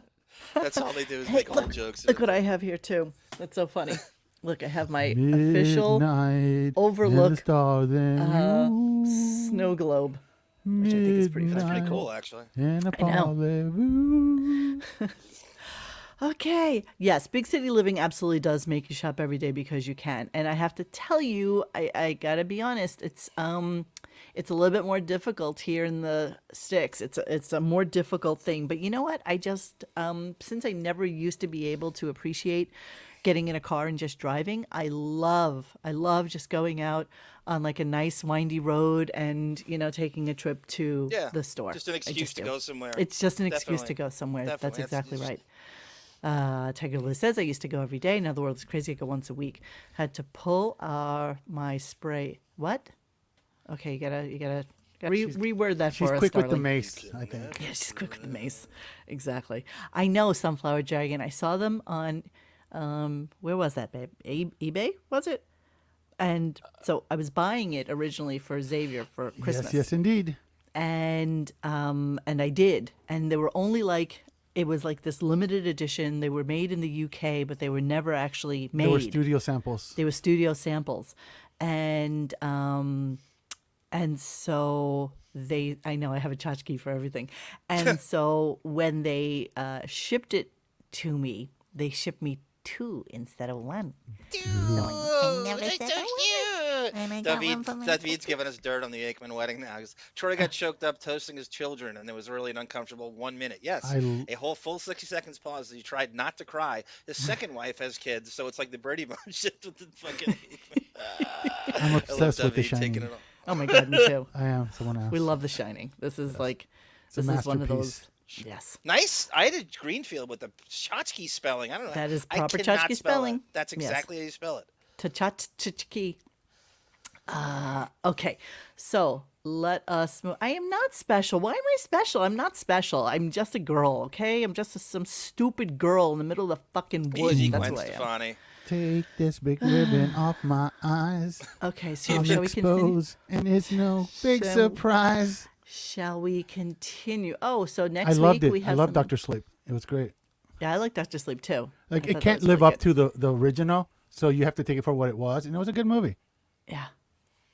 That's all they do is Hey, make old look, jokes. look what I have here too. That's so funny. Look, I have my official Midnight Overlook, and the stars and snow globe, which I think is pretty That's fucking pretty cool. cool, actually. and a I know. parlez-vous. Okay. Yes, big city living absolutely does make you shop every day because you can. And I have to tell you, I gotta be honest, it's a little bit more difficult here in the sticks. It's a more difficult thing. But you know what? I just since I never used to be able to appreciate getting in a car and just driving, I love just going out on like a nice windy road and taking a trip to Yeah, the store. just an I excuse to do. go somewhere. It's just an excuse to Definitely. go somewhere. That's Definitely. exactly just- right. Tiger Liz says I used to go every day. Now the world is crazy. I go once a week. Had to pull my spray. What? Okay, you gotta reword that She's for us, quick with the darling. mace, I think. Yeah, she's quick with the mace. Exactly. I know Sunflower Dragon. I saw them on, where was that, babe? eBay, was it? And so I was buying it originally for Xavier for Christmas. Yes, indeed. And I did. And they were only like, it was like this limited edition. They were made in the UK, but they were never actually made. There were studio samples. They were studio samples, and so I know I have a tchotchke for everything, and so when they shipped it to me, they shipped me 2 instead of 1. I never said I would. And I got one for myself. David's giving us dirt on the Aikman wedding now. 'Cause Troy got choked up toasting his children, and there was really an uncomfortable 1 minute. Yes, a whole full 60 seconds pause as he tried not to cry. His second wife has kids, so it's like the Brady Bunch shit with the fucking Aikman. I'm obsessed with The David taking Shining. it all. Oh my God, me too. I am. Someone else. We love The Shining. This is like, a this is one of masterpiece. those. Yes. Nice. I did Greenfield with the Tchotchke spelling. I don't know. That is I proper cannot Tchotchke spell spelling. it. That's Yes. exactly how you spell it. Tchotchke. Okay, so let us move. I am not special. Why am I special? I'm not special. I'm just a girl, okay? I'm just some stupid girl in the middle of the fucking woods. Easy, That's Gwen who I am. Stefani. Take this big ribbon off my eyes. Okay, so I'm shall we continue? exposed, and it's no big Shall- surprise. Shall we continue? Oh, so next I loved week it. we have I love some- Dr. Sleep. It was great. Yeah, I like Dr. Sleep too. Like I it thought that can't was live really up to the original, so you have to take it for what it was, and it was a good movie. Yeah,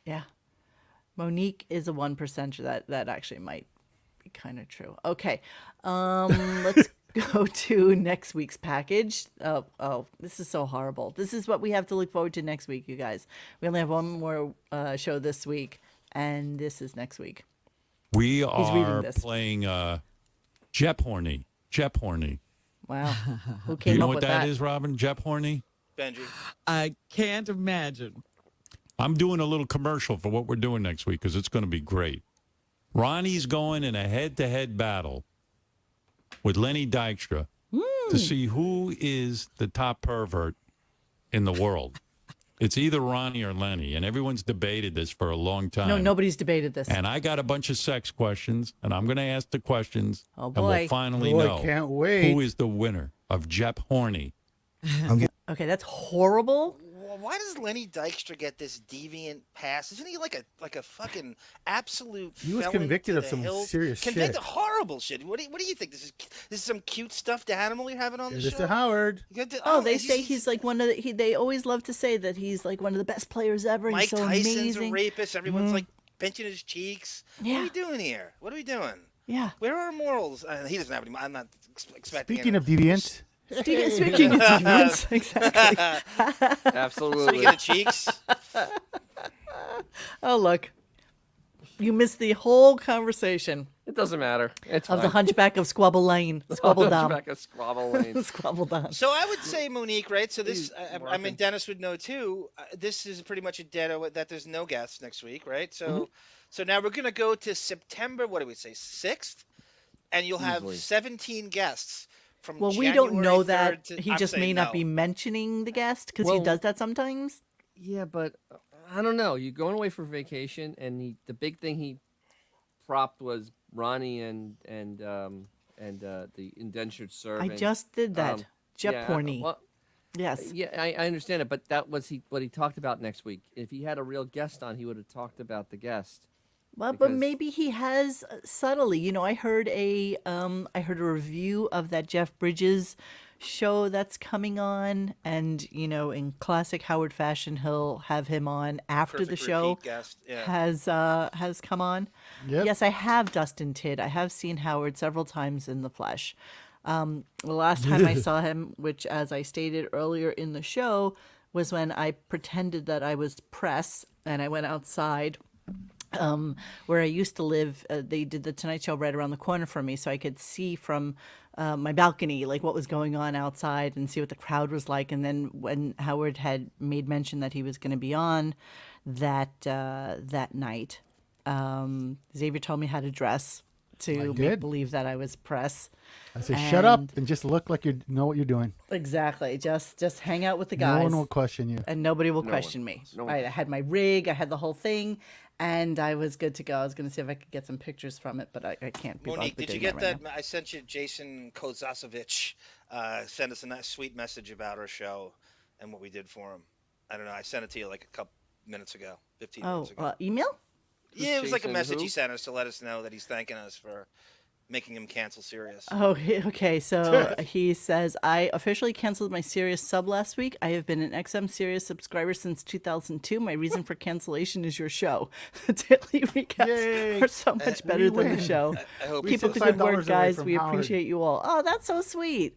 yeah. Monique is a 1%er. That actually might be kind of true. Okay, let's go to next week's package. Oh, this is so horrible. This is what we have to look forward to next week, you guys. We only have one more show this week, and this is next week. We reading are this. playing Jep Horny. Jep Horny. Wow. Who Do came you know up what with that is, Robin? Jep Horny? Benji. I can't imagine. I'm doing a little commercial for what we're doing next week because it's going to be great. Ronnie's going in a head-to-head battle with Lenny Dykstra to see who is the top pervert in the world. It's either Ronnie or Lenny, and everyone's debated this for a long time. No, nobody's debated this. And I got a bunch of sex questions, and I'm going to ask the questions, Oh, and boy. we'll finally Boy, know can't wait. who is the winner of Jep Horny. Okay, that's horrible. Well, why does Lenny Dykstra get this deviant pass? Isn't he like a fucking absolute? He was felon convicted to of the some hilt? serious Convicted shit. horrible shit. What do you think? This is some cute stuffed animal you're having on the Mr. show? Howard. You got to- Oh, they say he's like one of the. They always love to say that he's like one of the best players ever. Mike He's so Tyson's amazing. a rapist. Everyone's like pinching his cheeks. What Yeah. are we doing here? What are we doing? Yeah. Where are our morals? He doesn't have any. I'm not expecting. Speaking of deviants, Speaking of deviants, exactly. Absolutely. Speaking of cheeks, Oh, look. You missed the whole conversation It doesn't matter. It's of the fine. Hunchback of Squabble Lane. Squabble Down. Hunchback of Squabble Lane. Squabble Down. so I would say Monique, right? So this, I mean, Morphin. Dennis would know too. This is pretty much a dead that there's no guests next week, right? So, so now we're gonna go to September. What do we say? 6th, and you'll have Easily. 17 guests from. Well, we don't know January that. 3rd to- He I'm just may saying not no. be mentioning the guest because he Well- does that sometimes. Yeah, but I don't know. You're going away for vacation, and the big thing he propped was Ronnie and the indentured servant. I just did that. Jep yeah, Horny. well, Yes. yeah, I understand it, but that was what he talked about next week. If he had a real guest on, he would have talked about the guest. Well, but because- maybe he has subtly. You know, I heard a review of that Jeff Bridges show that's coming on, and you know, in classic Howard fashion, he'll have him on after the Perfect show repeat guest. Yeah. has come on. Yep. Yes, I have Dustin Tidd. I have seen Howard several times in the flesh. The last time I saw him, which, as I stated earlier in the show, was when I pretended that I was press and I went outside. Where I used to live, they did the Tonight Show right around the corner from me, so I could see from my balcony like what was going on outside and see what the crowd was like. And then when Howard had made mention that he was going to be on that night, Xavier told me how to dress to make did. believe that I was press. I say, shut up And- and just look like you know what you're doing. Exactly, just hang out with the No guys. one will question you. And nobody will No question one. me. No one. Right, I had my rig, I had the whole thing, and I was good to go. I was going to see if I could get some pictures from it, but I can't be Monique, bothered with did you doing get right that? I sent you Jason Kozasevich. Sent us a nice, sweet message about our show and what we did for him. I don't know. I sent it to you like a couple minutes ago, 15 now. minutes ago. Oh, email? Yeah, it was like a Jason message who? he sent us to let us know that he's thanking us for making him cancel Sirius. Oh, okay. So he says, I officially canceled my Sirius sub last week. I have been an XM Sirius subscriber since 2002. My reason for cancellation is your show. The daily recaps Yay. are so much better than the win. show. I hope Keep he up the does. good $5 away work, guys. from We Howard. appreciate you all. Oh, that's so sweet.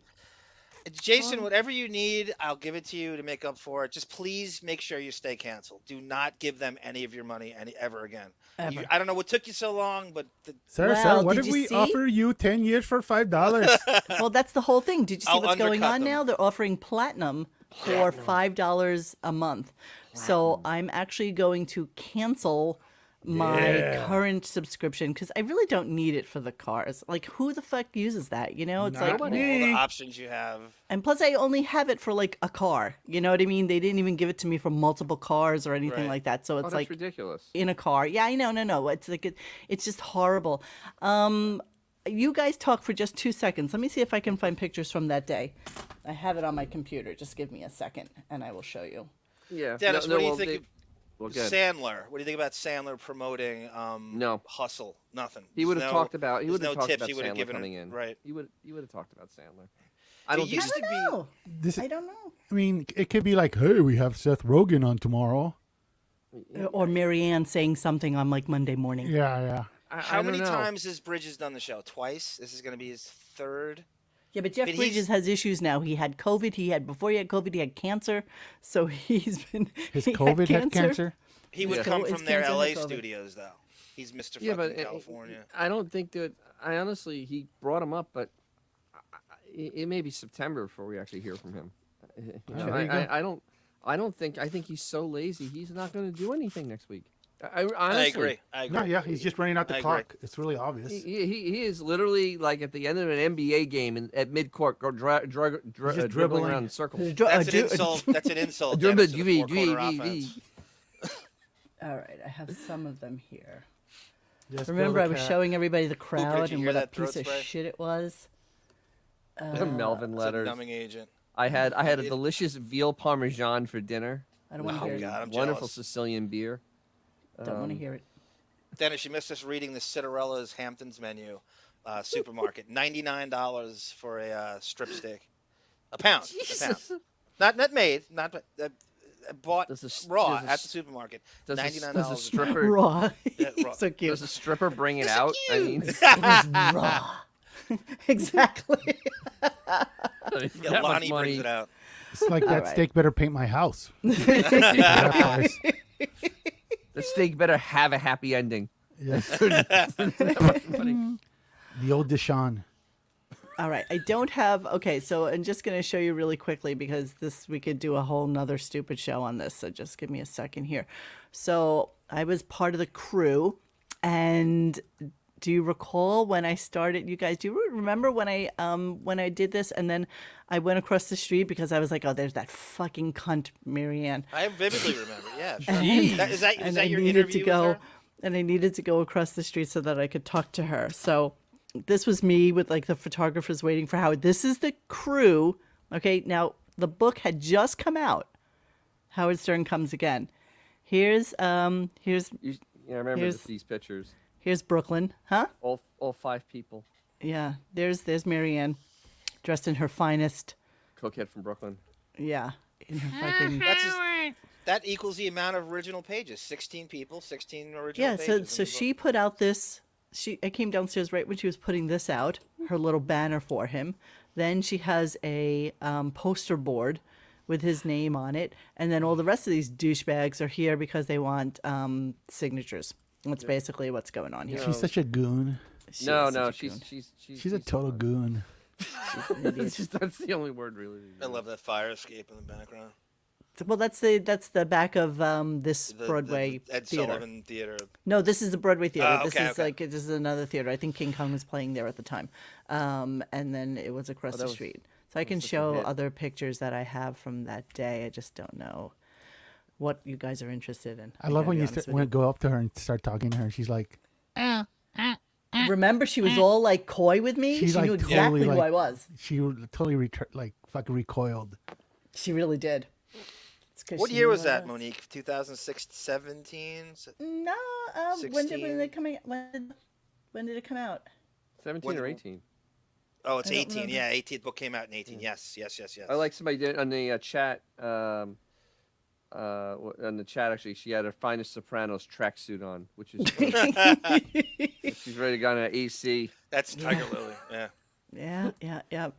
Jason, whatever you need, I'll give it to you to make up for it. Just please make sure you stay canceled. Do not give them any of your money ever again. Ever. I don't know what took you so long, but Sir, Well, what did if you we see? offer you 10 years for $5? Well, that's the whole thing. Did you see I'll what's going undercut on them. now? They're offering platinum for $5 a month. So I'm actually going to cancel my current subscription because I really don't need it for the cars. Like, who the fuck uses that? You know, it's like, all the options you have. and plus I only have it for like a car. You know what I mean? They didn't even give it to me for multiple cars or anything Right. like that. So Oh, it's that's like ridiculous. in a car. Yeah, I know. No. It's like it's just horrible. You guys talk for just 2 seconds. Let me see if I can find pictures from that day. I have it on my computer. Just give me a second, and I will show you. Yeah. Dennis, what do you think Well, of good. Sandler? What do you think about Sandler promoting No. Hustle? Nothing. He would have There's talked about. He there's would have no talked tips about he would have Sandler given coming him. in. Right. He would have talked about Sandler. I It don't think. used to be. No, This, I don't know. I mean, it could be like, hey, we have Seth Rogen on tomorrow. Or Marianne saying something on like Monday morning. Yeah. How I don't many know. times has Bridges done the show? Twice. This is going to be his third. Yeah, but Jeff But Bridges has issues now. He had COVID. Before he had COVID, he had cancer. So he's been His he COVID had cancer. He would Yeah. come His from their cancer LA had COVID. studios, though. He's Mr. Yeah, fucking but California. I don't think that. I honestly, he brought him up, but it may be September before we actually hear from him. You know, there you go. I don't think. I think he's so lazy. He's not going to do anything next week. I honestly, I agree. No, yeah, he's just running out the I agree. clock. It's really obvious. He is literally like at the end of an NBA game at midcourt, dribbling dribbling. around in circles. That's an insult. That's an insult. Dribble, Dennis, to the four-corner offense. All right, I have some of them here. Yes, Remember, Bill I the was cat. showing everybody the did crowd you and hear what a that throat piece of spray? shit it was. Melvin It's a letters. numbing agent. I had a delicious veal parmesan for dinner. I don't want to Oh, hear God, it. I'm Wonderful jealous. Sicilian beer. Don't want to hear it. Dennis, you missed us reading the Cinderella's Hamptons menu, supermarket. $99 for a strip steak. A pound. A pound. Not made. Not bought Does a- raw does a- at the supermarket. Does $99. a a pound. stripper Raw. Yeah, raw. So cute. does a stripper bring it out? I mean, It was raw. Exactly. Yeah, that much Lonnie brings money. it out. It's like that right. steak better paint my house. That price. The steak better have a happy ending. Yes. Funny. The old Deshaun. All right. I don't have. Okay. So I'm just going to show you really quickly because we could do a whole nother stupid show on this. So just give me a second here. So I was part of the crew. And do you recall when I started, you guys, do you remember when I did this and then I went across the street because I was like, oh, there's that fucking cunt, Marianne. I vividly remember. Yeah, sure. And- Is that and your I needed interview to go, with her? and I needed to go across the street so that I could talk to her. So this was me with like the photographers waiting for Howard. This is the crew. Okay, now the book had just come out. Howard Stern Comes Again. Here's I remember Here's- these pictures. here's Brooklyn, huh? All 5 people. Yeah, there's Marianne, dressed in her finest. Cokehead from Brooklyn. Yeah, in her fucking. That equals the amount of original pages. 16 people, 16 original Yeah, pages. so in so the she book. put out this. I came downstairs right when she was putting this out, her little banner for him. Then she has a poster board with his name on it, and then all the rest of these douchebags are here because they want signatures. That's basically what's going on here. No. She's such a goon. She No, is no, such a goon. She's a total goon. That's the only word really. I love that fire escape in the background. Well, that's the back of this The Broadway Ed theater. Sullivan Theater. No, this is the Broadway theater. Okay, This is okay. this is another theater. I think King Kong was playing there at the time, and then it was across that the was- street. So I can such a show hit. other pictures that I have from that day. I just don't know what you guys are interested in. I love gotta when be you honest with when you go up to her and start talking to her. She's like, Remember, she was all like coy with me. She's She knew like exactly totally who like- I was. she totally fucking recoiled. She really did. It's 'cause What she year knew was who I that, Monique? 2006, 17? No, when did 16? it come out? When did it come out? 17 When- or 18. Oh, it's I don't 18. remember. Yeah, 18th book came out in 18. Yes. I like somebody did on the chat. On the chat, actually, she had her finest Sopranos tracksuit on, which is she's ready to go on an AC. That's Tiger Lily. Yeah. Yeah.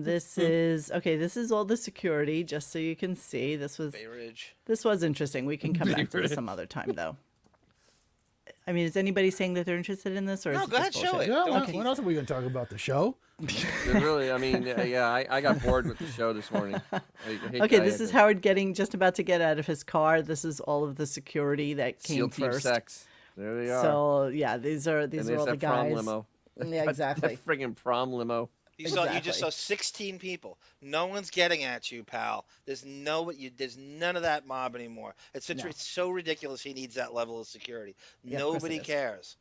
This is okay. This is all the security, just so you can see. This was interesting. We can come back to this some other time, though. I mean, is anybody saying that they're interested in this, or No, is it go just ahead, show bullshit? it. Yeah, Don't what, keep- what else are we going to talk about? The show? Really, I mean, I got bored with the show this morning. I hate Okay, that I this had is to Howard just about to get out of his car. This is all of the security that SEAL came Team first. Sex. There they are. So yeah, these are and all there's the that prom guys. limo. Yeah, exactly. That friggin' prom limo. You just Exactly. saw 16 people. No one's getting at you, pal. There's none of that mob anymore. It's so ridiculous. He needs that level of security. Yeah, of course Nobody it is. cares.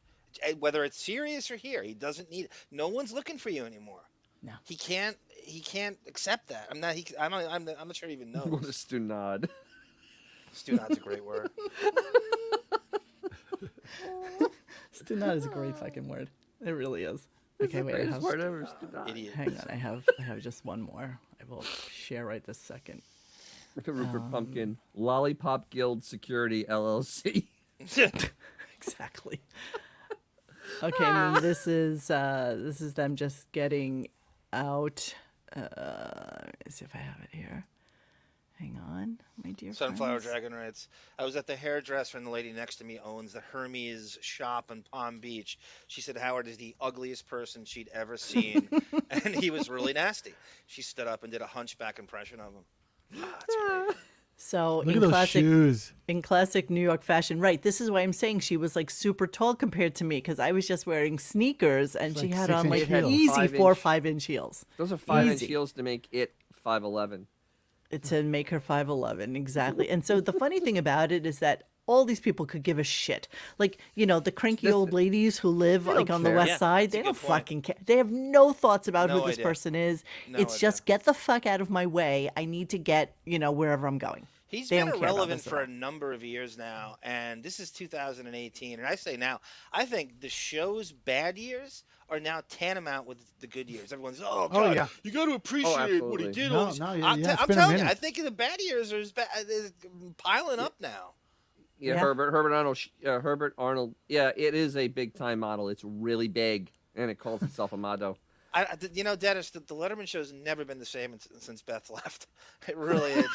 Whether it's serious or here, he doesn't need. No one's looking for you anymore. No. He can't accept that. I'm not sure he even knows. We'll just do nod. Stunad's a great word. Stunad is a great fucking word. It really is. Okay, wait. I Greatest have, word ever, Stunad. Idiot. hang on. I have just one more. I will share right this second. Rupert Pumpkin. Lollipop Guild Security LLC. Exactly. Okay, and then this is them just getting out. Let's see if I have it here. Hang on, my dear Sunflower friends. Dragon writes, I was at the hairdresser and the lady next to me owns the Hermes shop in Palm Beach. She said Howard is the ugliest person she'd ever seen, and he was really nasty. She stood up and did a hunchback impression of him. That's great. So Look at those shoes. in classic New York fashion, right? This is why I'm saying she was like super tall compared to me because I was just wearing sneakers and It's she like had 6 on like inch heels. easy 5 4 or inch. 5 inch heels. Those are 5-inch Easy. heels to make it 5'11". To make her 5'11", exactly. And so the funny thing about it is that all these people could give a shit. Like, you know, the cranky old ladies who live like on the care. west Yeah, side, that's a they don't good point. fucking care. They have no thoughts about who No this idea. person is. No It's idea. just get the fuck out of my way. I need to get, you know, wherever I'm going. He's They been don't care about irrelevant this at for all. a number of years now, and this is 2018. And I say now, I think the show's bad years are now tantamount with the good years. Everyone's, oh, God, yeah. you got to appreciate what he absolutely. did. No, all these-" no, I'm it's I'm been a telling you, minute. I think the bad years are piling up now. Yeah, Yeah. Herbert Arnold. Yeah, it is a big time model. It's really big, and it calls itself a motto. You know, Dennis, the Letterman show's never been the same since Beth left. It really is.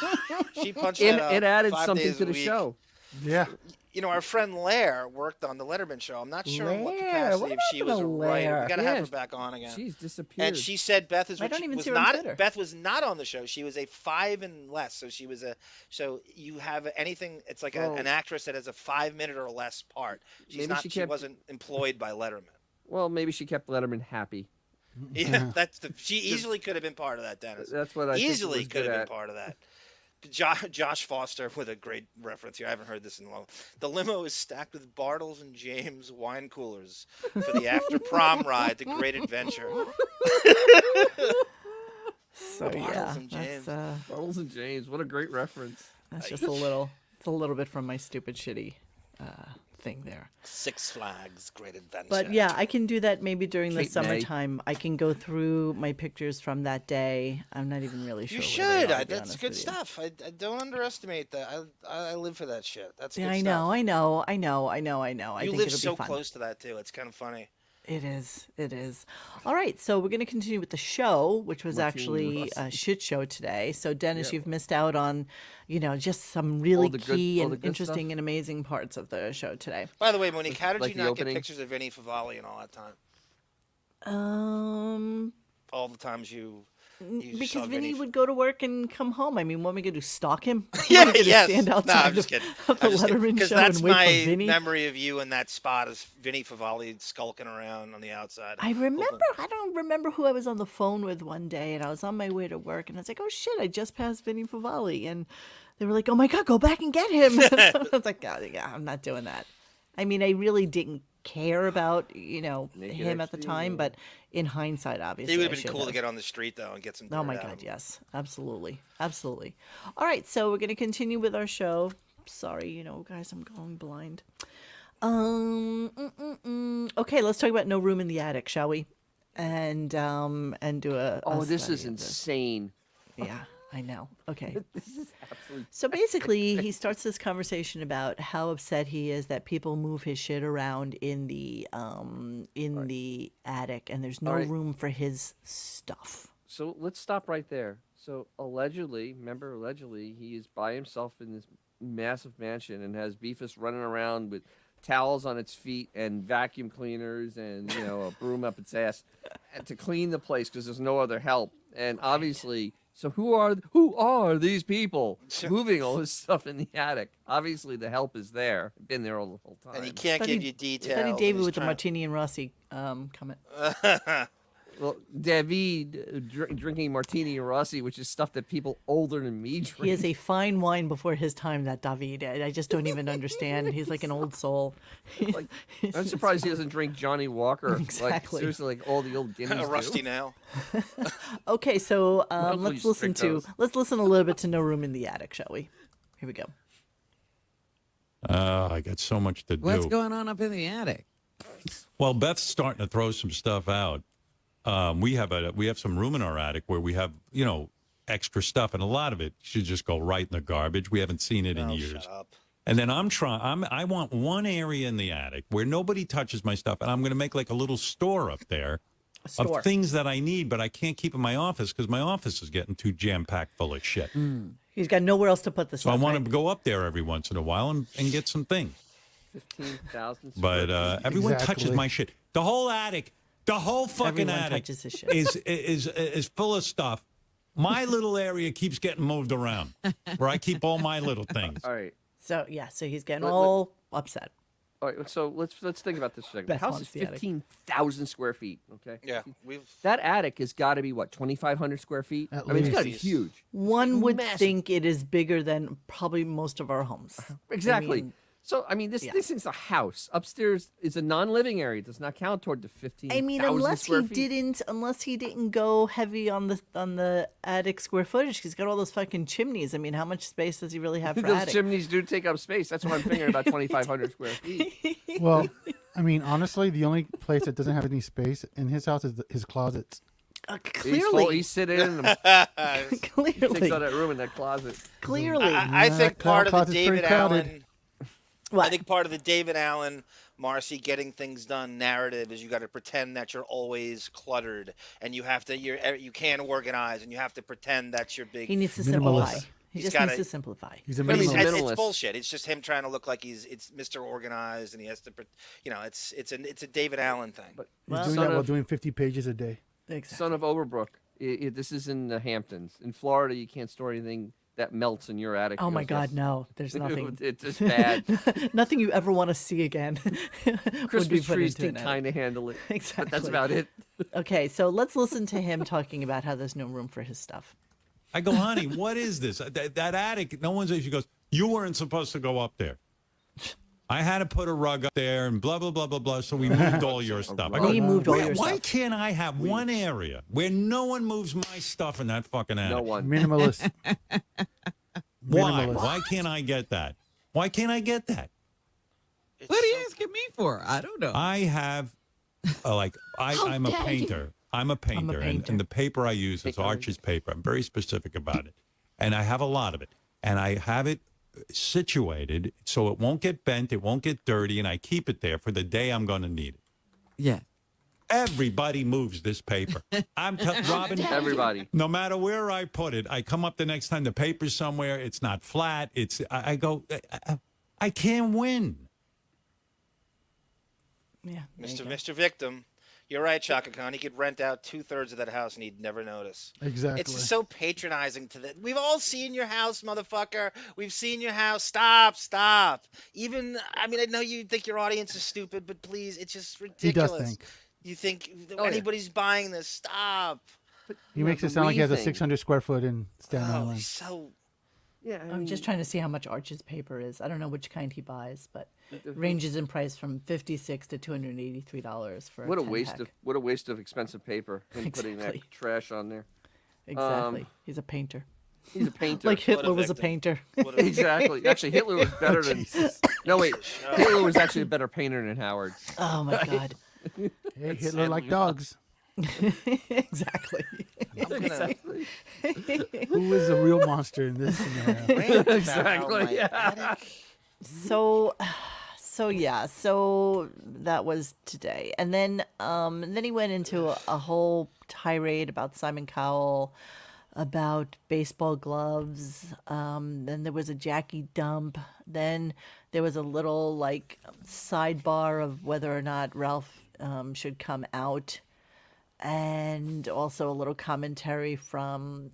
She punched It, that up it added 5 something days to a the week. show. Yeah. You know, our friend Lair worked on the Letterman show. I'm not sure in what Lair? capacity, What if she happened was to a writer. Lair? We got to Yeah, have her back on again. She's disappeared. And she said Beth is I what don't she even was see her on not. Twitter. Beth was not on the show. She was a 5 and less. So she was so you have anything. It's like Well- an actress that has a 5-minute or less part. Maybe She she kept- wasn't employed by Letterman. Well, maybe she kept Letterman happy. Yeah, she easily could have been part of that, Dennis. That's what I Easily think it was could good have been at. part of that. Josh Foster with a great reference here. I haven't heard this in a long. The limo is stacked with Bartles and James wine coolers for the after prom ride, the great adventure. So Bartles yeah, and James. Bartles and James. What a great reference. that's just a little. It's a little bit from my stupid shitty thing there. Six Flags, great adventure. But yeah, I can do that maybe during the Cape May. summertime. I can go through my pictures from that day. I'm not even really sure. you where they should. are, to be That's honest good with you. stuff. I don't underestimate that. I live for that shit. That's good Yeah, I stuff. know. I You think live it'll so be fun. close to that too. It's kind of funny. It is. It is. All right. So we're going to continue with the show, which was actually a shit show today. So Dennis, you've missed out on, you know, just some really the good- key all and the good interesting stuff. and amazing parts of the show today. By the way, Monique, how did like you the not get opening? pictures of Vinny Favale and all that time? All the times you Because saw Vinny Vinny would go to work and come home. I mean, what am I going to do? Stalk him? Yeah, Am I gonna yes. stand No, outside I'm just kidding. of the Letterman Because show that's and wait my for Vinny? memory of you in that spot is Vinny Favale skulking around on the outside. I remember. I don't remember who I was on the phone with one day, and I was on my way to work, and I was like, "Oh shit! I just passed Vinny Favale," and they were like, "Oh my god, go back and get him!" And I was like, "God, yeah, I'm not doing that." I mean, I really didn't care about Naked him at the XD, time, or- but in hindsight, obviously, It would I have been should cool to have. get on the street though and get some. Oh my dirt out god, of him. yes, absolutely, absolutely. All right, so we're gonna continue with our show. Sorry, guys, I'm going blind. Okay, let's talk about No Room in the Attic, shall we? And do a. Oh, a this study is of insane. Yeah, I know. Okay. This is absolutely. So basically, he starts this conversation about how upset he is that people move his shit around in the attic, and there's no All right. room for his stuff. So let's stop right there. So allegedly, he is by himself in this massive mansion and has Beefus running around with towels on its feet and vacuum cleaners and a broom up its ass and to clean the place because there's no other help. And obviously, so who are these people moving all this stuff in the attic? Obviously, the help is there. Been there all the whole time. And he can't give you details. Study and David he's with the trying- Martini and Rossi comment. Well, David drinking Martini and Rossi, which is stuff that people older than me drink. He is a fine wine before his time, that David. I just don't even understand. He's like an old soul. Like, I'm surprised he doesn't drink Johnny Walker. Like, Exactly. seriously, like all the old Guineas a rusty do. nail. Okay, so Not let's these listen to strictos. let's listen a little bit to No Room in the Attic, shall we? Here we go. I got so much to do. What's going on up in the attic? Well, Beth's starting to throw some stuff out. We have some room in our attic where we have extra stuff, and a lot of it should just go right in the garbage. We haven't seen it in years. Shut up. And then I want one area in the attic where nobody touches my stuff, and I'm going to make like a little store up there store. of things that I need, but I can't keep in my office because my office is getting too jam-packed full of shit. He's got nowhere else to put the So I stuff. want right? to go up there every once in a while and get some things. 15,000. But everyone touches Exactly. my shit. The whole attic, the whole fucking Everyone attic touches his shit. is full of stuff. My little area keeps getting moved around where I keep all my little things. All right. So so he's getting Let- all upset. All right. So let's think about this for a second. Beth The house wants is the attic. 15,000 square feet. Okay. Yeah, we've That attic has got to be what 2,500 square feet. At I mean, it's got to be least. huge. One would massive. think it is bigger than probably most of our homes. Exactly. mean, So I mean, this thing's a house. Upstairs is a non-living area. It does not count toward the 15,000 I mean, unless square he feet. didn't go heavy on the attic square footage. He's got all those fucking chimneys. I mean, how much space does he really have for Those attic? chimneys do take up space. That's why I'm figuring about 2,500 square feet. Well, I mean, honestly, the only place that doesn't have any space in his house is his closets. Clearly, He's sitting in them. He takes clearly, all that room in that closet. clearly. I think that part of the closet's pretty David crowded. Allen. What? I think part of the David Allen, Marcy getting things done narrative is you got to pretend that you're always cluttered and you can't organize and you have to pretend that's your big. He needs to Minimalist. simplify. He He's just gotta- needs to simplify. He's a But he's minimalist. It's minimalist. bullshit. It's just him trying to look like it's Mr. Organized and he has to, it's a David Allen thing. But He's Well, doing son that while of- doing 50 pages a day. Exactly. Son of Overbrook. This is in the Hamptons. In Florida, you can't store anything that melts in your attic. Oh my because God, that's- no! There's nothing. It's just bad. Nothing you ever want to see again. would be Christmas put trees into can an attic. kind of handle it. Exactly. But that's about it. Okay, so let's listen to him talking about how there's no room for his stuff. I go, honey, what is this? That attic, no one's there. She goes, you weren't supposed to go up there. I had to put a rug up there and blah, blah, blah, blah, blah. So we moved all your stuff. I go, We moved all "Why- your why stuff." can't I have one area where no one moves my stuff in that fucking attic? No one. Minimalist. Why? Minimalist. Why can't I get that? Why can't I get that? It's What are so- you asking me for? I don't know. I have, I'm a painter. I'm a painter. painter. And the paper I use is Arches paper. I'm very specific about it. And I have a lot of it. And I have it situated so it won't get bent, it won't get dirty, and I keep it there for the day I'm going to need it. Yeah. Everybody moves this paper. I'm Robin. Everybody. No matter where I put it, I come up the next time the paper's somewhere. It's not flat. I go. I can't win. Yeah. there you go. Mr. Victim, you're right, Chaka Khan. He could rent out 2/3 of that house and he'd never notice. Exactly. It's so patronizing to that. We've all seen your house, motherfucker. We've seen your house. Stop. Even, I mean, I know you think your audience is stupid, but please, it's just He ridiculous. does think. You think Oh, yeah. anybody's buying this? Stop. He makes it sound like he has a 600 square foot in Staten Oh, Island. he's so. Yeah. I I'm mean, just trying to see how much Arches paper is. I don't know which kind he buys, but ranges in price from $56 to $283 for What a 10 waste pack. of expensive paper and putting that Exactly. trash on there. Exactly. He's a painter. He's a painter. Like Hitler was a victim. painter. What a- Exactly. Actually, Hitler was better than. No, wait. Hitler was actually a better painter than Howard. Oh my God. Hey, Hitler like dogs. Exactly. Exactly. Who is the real monster in this scenario? Rant about Exactly, my yeah. attic. So that was today, and then he went into a whole tirade about Simon Cowell, about baseball gloves. Then there was a Jackie dump. Then there was a little like sidebar of whether or not Ralph should come out, and also a little commentary from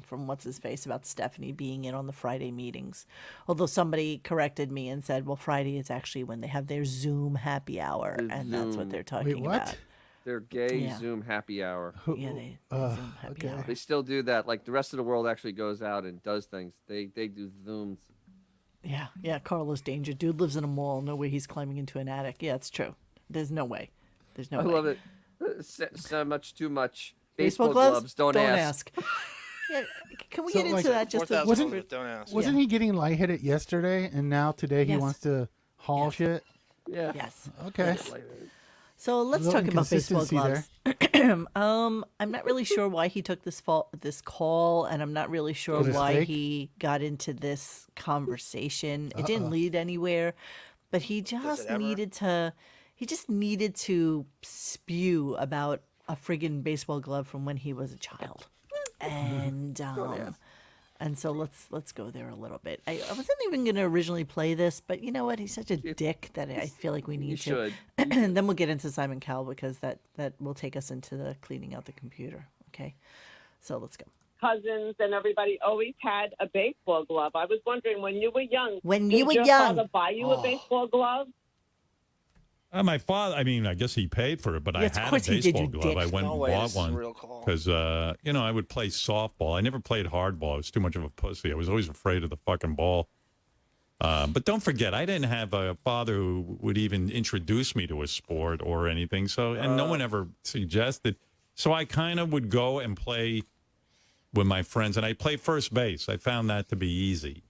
what's his face about Stephanie being in on the Friday meetings. Although somebody corrected me and said, well, Friday is actually when they have their Zoom happy hour, The and that's what Zoom. they're talking Wait, what? about. Their gay Yeah. Zoom happy hour. Yeah, they Zoom happy okay. hour. They still do that. Like the rest of the world actually goes out and does things. They do Zooms. Yeah, Carlos Danger. Dude lives in a mall. No way he's climbing into an attic. Yeah, it's true. There's no way. There's no I way. love it. So much too much. Baseball gloves? Don't ask. Yeah, can we So, get into like, that just a 4,000 Wasn't- over, don't ask. Wasn't he getting lightheaded yesterday, and now today he Yes. wants to haul Yes. shit? Yeah. Yes. Okay. So let's Little talk about baseball inconsistency gloves. I'm not really sure why he took this call, and I'm not really sure 'Cause it's why fake? he got into this conversation. It didn't lead anywhere, but he just ever? he just needed to spew about a friggin' baseball glove from when he was a child. And and so let's go there a little bit. I wasn't even going to originally play this, but you know what? He's such a dick that I feel like we need to. should. And then we'll get into Simon Cowell because that will take us into the cleaning out the computer. Okay, so let's go. Cousins and everybody always had a baseball glove. I was wondering, when you were young, When did you were your young. father buy you a baseball glove? My father, I mean, I guess he paid for it, but Yeah, I of had a course he did, baseball you glove. dick. I went No and way, bought this is a one real call. because, I would play softball. I never played hardball. I was too much of a pussy. I was always afraid of the fucking ball. But don't forget, I didn't have a father who would even introduce me to a sport or anything. So, and no one ever suggested. So I kind of would go and play with my friends, and I play first base. I found that to be easy.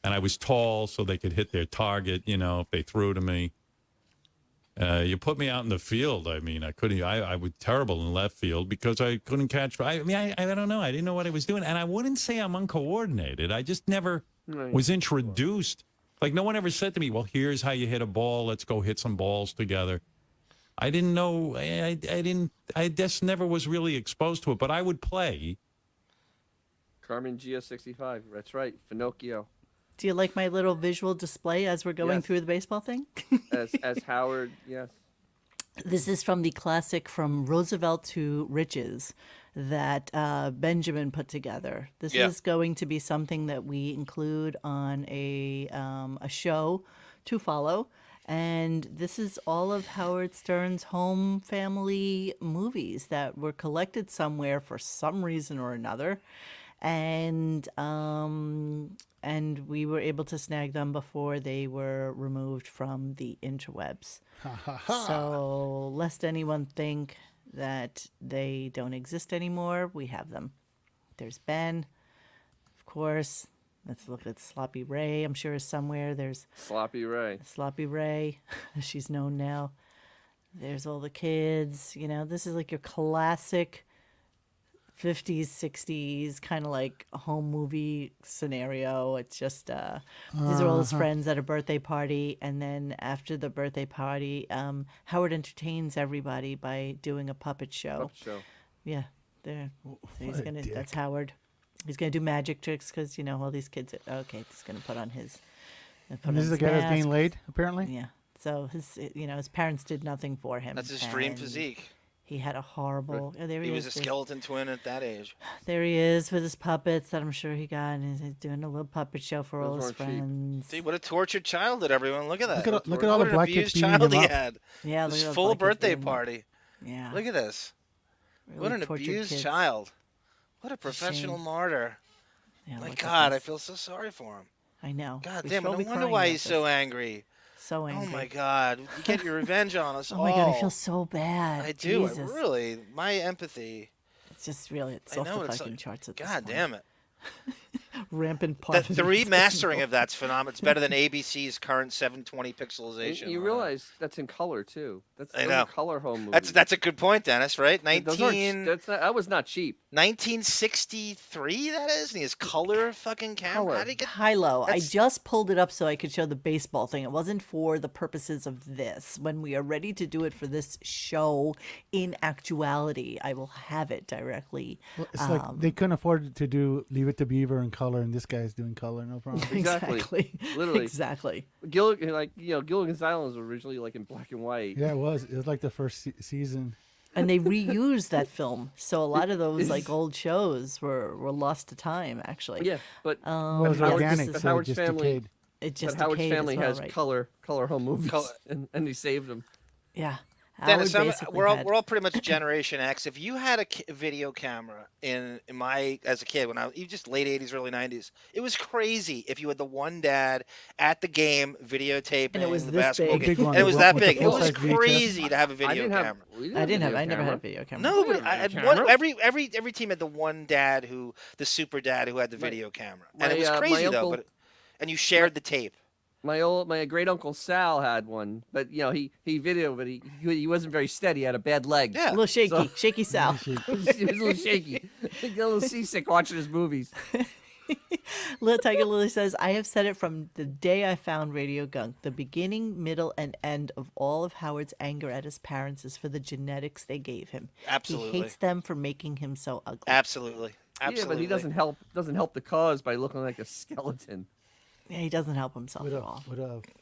And I was tall, so they could hit their target, if they threw to me. You put me out in the field. I mean, I couldn't. I was terrible in left field because I couldn't catch. I don't know. I didn't know what I was doing, and I wouldn't say I'm uncoordinated. I just never was introduced. Like no one ever said to me, "Well, here's how you hit a ball. Let's go hit some balls together." I didn't know. I didn't. I just never was really exposed to it. But I would play. Carmen Gia 65. That's right. Finocchio. Do you like my little visual display as we're going Yes. through the baseball thing? As Howard, yes. This is from the classic From Roosevelt to Riches that Benjamin put together. This Yeah. is going to be something that we include on a show to follow. And this is all of Howard Stern's home family movies that were collected somewhere for some reason or another. And we were able to snag them before they were removed from the interwebs. So lest anyone think that they don't exist anymore, we have them. There's Ben, of course. Let's look at Sloppy Ray. I'm sure is somewhere. There's Sloppy Ray. Sloppy Ray, as she's known now. There's all the kids. This is like your classic 50s, 60s, kind of like a home movie scenario. It's just, these are all his friends at a birthday party. And then after the birthday party, Howard entertains everybody by doing a puppet show. Puppet show. Yeah, there. So he's What a gonna. dick. That's Howard. He's gonna do magic tricks because all these kids. Okay, he's gonna put on his. And this is the guy that's being laid, apparently? Yeah. So his parents did nothing for him. That's his dream and physique. He had a horrible. Oh, there He was is. a skeleton twin at that age. There he is with his puppets that I'm sure he got, and he's doing a little puppet show for all Those his weren't cheap. friends. See, what a tortured childhood, everyone. Look at that. Look at all the What an black kids abused beating child him he up. had. Yeah, This look at full all the black kids birthday being- party. Yeah, Look at this. really What an tortured abused kids. child. What a professional shame. martyr. Yeah, My look at God, I this. feel so sorry for him. I know. God We damn should it. all No be wonder crying why about he's so this. angry. So angry. Oh my God. You get your revenge on us Oh all. my God, I feel so bad. I do. I Jesus. really. My empathy. It's just really, it's I off know, the it's fucking like, charts at this God point. damn it. Rampant The poverty. remastering of that's phenomenal. It's better than ABC's current 720 pixelization. You realize that's in color too. That's I those know. are color home movies. That's a good point, Dennis, right? Those aren't- that was not cheap. 1963, that is? And he has color fucking camera? Color. How did he get... Hilo. I That's- just pulled it up so I could show the baseball thing. It wasn't for the purposes of this. When we are ready to do it for this show, in actuality, I will have it directly. Well, it's like they couldn't afford to do Leave It to Beaver in color, and this guy's doing color, no problem. Exactly. Literally. Exactly. Gilligan's Island was originally like in black and white. Yeah, it was. It was like the first season. And they reused that film. So a lot of those like old shows were lost to time, actually. Yeah, but Well, it was Howard's- organic, but so it Howard's just family- decayed. It just but Howard's decayed as family well, has right? color home movies, Color. and he saved them. Yeah. Dennis, Howard basically we're had- all pretty much Generation X. If you had a video camera in my as a kid when you just late 80s, early 90s, it was crazy if you had the one dad at the game videotaping And it was the this basketball big. game. Big one, and it was the that one with big. the It was full-size VHS. crazy to have a video camera. I never had a video camera. No, but Video every team had the one dad the super dad who had the video camera, and it was my crazy though. uncle- And you shared the tape. My great uncle Sal had one, but he videoed, but he wasn't very steady. He had a bad leg. Yeah. A little shaky. So- Shaky Sal. He was a little shaky. He got a little seasick watching his movies. Little Tiger Lily says, I have said it from the day I found Radio Gunk. The beginning, middle, and end of all of Howard's anger at his parents is for the genetics they gave him. Absolutely. He hates them for making him so ugly. Absolutely. Yeah, but he doesn't help the cause by looking like a skeleton. Yeah, he doesn't help himself With at a all.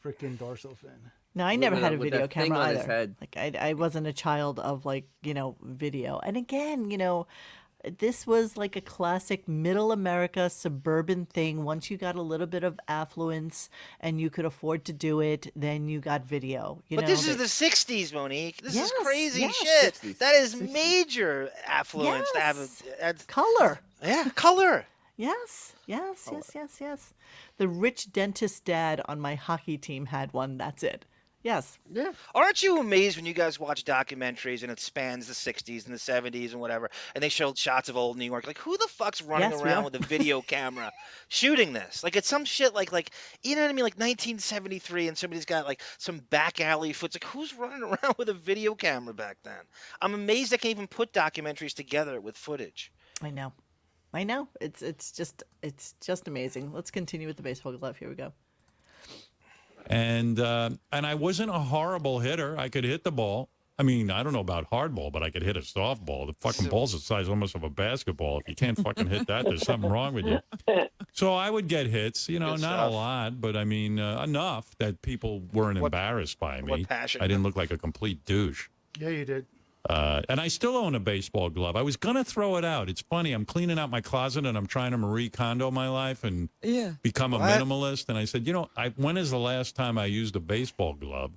freaking dorsal fin. No, I never had a with video that thing camera on his either. head. Like I wasn't a child of video. And again, this was like a classic middle America suburban thing. Once you got a little bit of affluence and you could afford to do it, then you got video. But this is the 60s, Monique. This Yes, is crazy yes. shit. 60s. That is major affluence to have Yes. Color. yeah, color. Yes. The rich dentist dad on my hockey team had one. That's it. Yes. Yeah. Aren't you amazed when you guys watch documentaries and it spans the 60s and the 70s and whatever, and they showed shots of old New York? Like, who the fuck's running Yes, we around are. with a video camera shooting this? Like, it's some shit like you know what I mean? Like 1973, and somebody's got like some back alley footage. Like, who's running around with a video camera back then? I'm amazed they can even put documentaries together with footage. I know. It's just amazing. Let's continue with the baseball glove. Here we go. And I wasn't a horrible hitter. I could hit the ball. I mean, I don't know about hardball, but I could hit a softball. The fucking ball's the size almost of a basketball. If you can't fucking hit that, there's something wrong with you. So I would get hits, Good not a stuff. lot, but I mean, enough that people weren't embarrassed by me. passion. I didn't look like a complete douche. Yeah, you did. And I still own a baseball glove. I was going to throw it out. It's funny. I'm cleaning out my closet and I'm trying to Marie Kondo my life and Yeah. become a What? minimalist. And I said, when is the last time I used a baseball glove?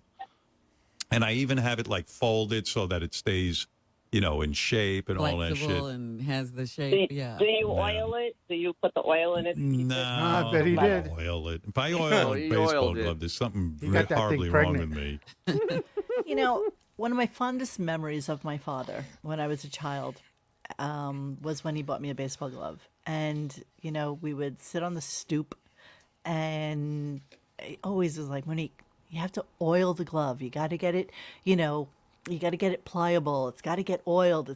And I even have it like folded so that it stays, in shape and all that shit. Flexible and has the shape. Yeah. Do you oil it? Do you put the oil in it? No, I bet he I did. don't oil it. If I oil No, a he baseball oiled it. glove, there's something He got that thing horribly wrong with pregnant. me. One of my fondest memories of my father when I was a child was when he bought me a baseball glove. And, we would sit on the stoop and he always was like, Monique, you have to oil the glove. You got to get it, you got to get it pliable. It's got to get oiled.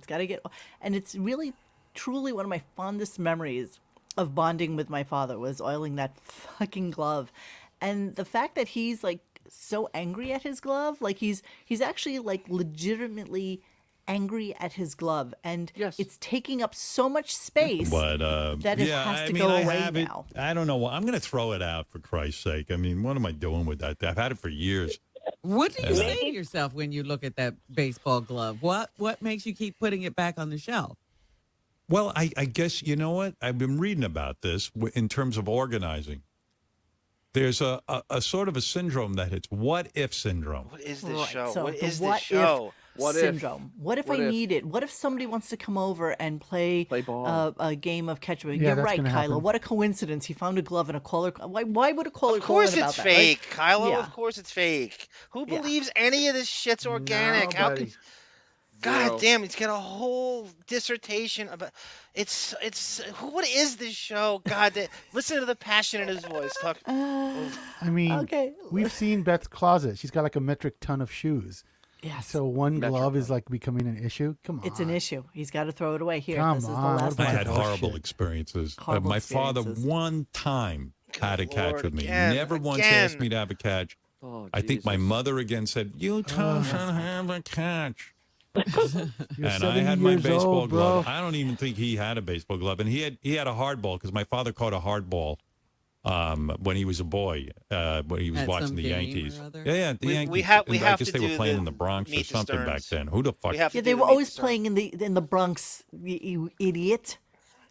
And it's really, truly one of my fondest memories of bonding with my father was oiling that fucking glove. And the fact that he's like so angry at his glove, like he's actually like legitimately angry at his glove, and Yes. it's taking up so much space But that it yeah, has to I mean, go I away have it. now. I don't know. I'm going to throw it out for Christ's sake. I mean, what am I doing with that? I've had it for years. What do you say to yourself when you look at that baseball glove? What makes you keep putting it back on the shelf? Well, I guess, you know what? I've been reading about this in terms of organizing. There's a sort of a syndrome that it's what if syndrome. What is this Right, show? so What the is what this show? What if? syndrome. What if What I if? need it? What if somebody wants to come over and play ball. a game of catch? Yeah, You're that's right, gonna Kylo. happen. What a coincidence! He found a glove in a caller. Why would a caller Of call course in about it's that? right? fake, Kylo. Yeah. Of course it's fake. Who Yeah. believes any of this shit's organic? How Nobody. could? God Zero. damn, he's got a whole dissertation about it's what is this show? God, listen to the passion in his voice. Talk. I mean, Okay. we've seen Beth's closet. She's got like a metric ton of shoes. Yes. So one Metric glove is ton. like becoming an issue. Come on. It's an issue. He's got to throw it away. Here, Come this is the on, last what I one. had bullshit. horrible experiences. Horrible My father experiences. one time had a Good catch Lord, with me. again, Never once again. asked me to have a catch. Oh, I think my Jesus. mother again said, "You don't have a catch." You're And I 70 had my years baseball old, glove. bro. I don't even think he had a baseball glove, and he had a hard ball because my father caught a hard ball when he was a boy when he was At watching some the game or Yankees. other? Yeah, the We Yankees. have I to guess they do were playing the in the Bronx or Meet the something back Sterns. then. Who the fuck? We have to Yeah, do they the were Meet always the Sterns. playing in the Bronx. You idiot.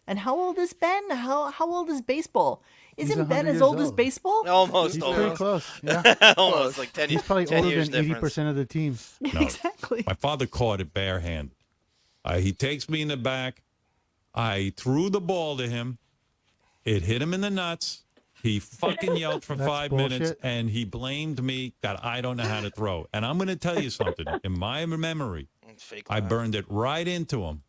And how old is Ben? How old is baseball? Isn't Ben 100 as years old as old. baseball? Almost, He's pretty almost, close. Yeah. almost like 10 He's probably 10 older years than difference. 80% of the teams. No. Exactly. My father caught it barehanded. He takes me in the back. I threw the ball to him. It hit him in the nuts. He fucking yelled for That's 5 minutes, bullshit. and he blamed me that I don't know how to throw. And I'm going to tell you something. In my memory, It's fake I laugh. burned it right into him.